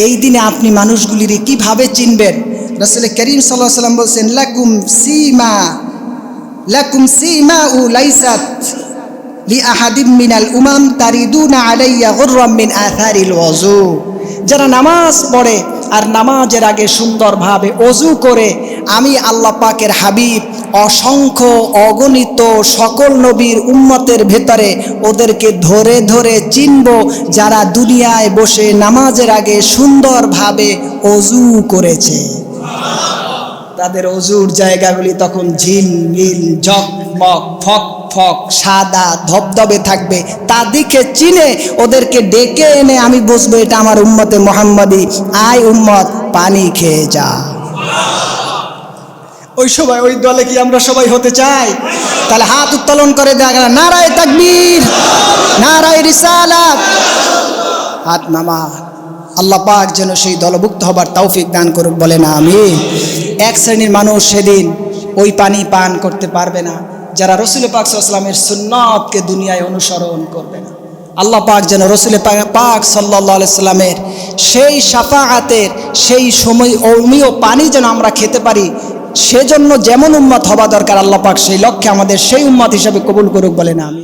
[SPEAKER 1] এই দিনে আপনি মানুষগুলির কিভাবে চিনবেন? রাসূল করিম সাল্লাল্লাহু আলাইহি ওয়াসাল্লাম বলেন লাকুম সিমাউ লাইসাত লিআহাদিম মিনাল উমাম তারিদুনা আলাইয়া গুররাম মিন আথারিল ওযু। যারা নামাজ পড়ে আর নামাজের আগে সুন্দরভাবে ওযু করে আমি আল্লাহ পাকের হাবিব অসংখ্য অগণিত সকল নবীর উম্মতের ভেতরে ওদেরকে ধরে ধরে চিনব যারা দুনিয়ায় বসে নামাজের আগে সুন্দরভাবে ওযু করেছে। তাদের ওযুর জায়গাগুলি তখন ঝিলমিল ঝকমক ফক ফক সাদা ধবধবে থাকবে, তা দেখে চিনে ওদেরকে ডেকে এনে আমি বুঝবো এটা আমার উম্মতে মুহাম্মাদি, আয় উম্মত পানি খেয়ে যা। ওই সবাই ওই দলে কি আমরা সবাই হতে চাই? তাহলে হাত উত্তোলন করে দেখা গেল নারায়ে তাকবীর, নারায়ে রিসালাত, হাত নামা। আল্লাহ পাক যেন সেই দলভুক্ত হবার তৌফিক দান করুক, বলেন আমিন। এক শ্রেণীর মানুষ সেদিন ওই পানি পান করতে পারবে না যারা রাসূল পাক সাল্লাল্লাহু আলাইহি ওয়াসাল্লামের সুন্নাতকে দুনিয়ায় অনুসরণ করবে না। আল্লাহ পাক যেন রাসূল পাক সাল্লাল্লাহু আলাইহি ওয়াসাল্লামের সেই শাফাআতের সেই সময় অমীয় পানি যেন আমরা খেতে পারি, সেজন্য যেমন উম্মত হওয়া দরকার আল্লাহ পাক সেই লক্ষ্যে আমাদের সেই উম্মত হিসেবে কবুল করুক, বলেন আমিন।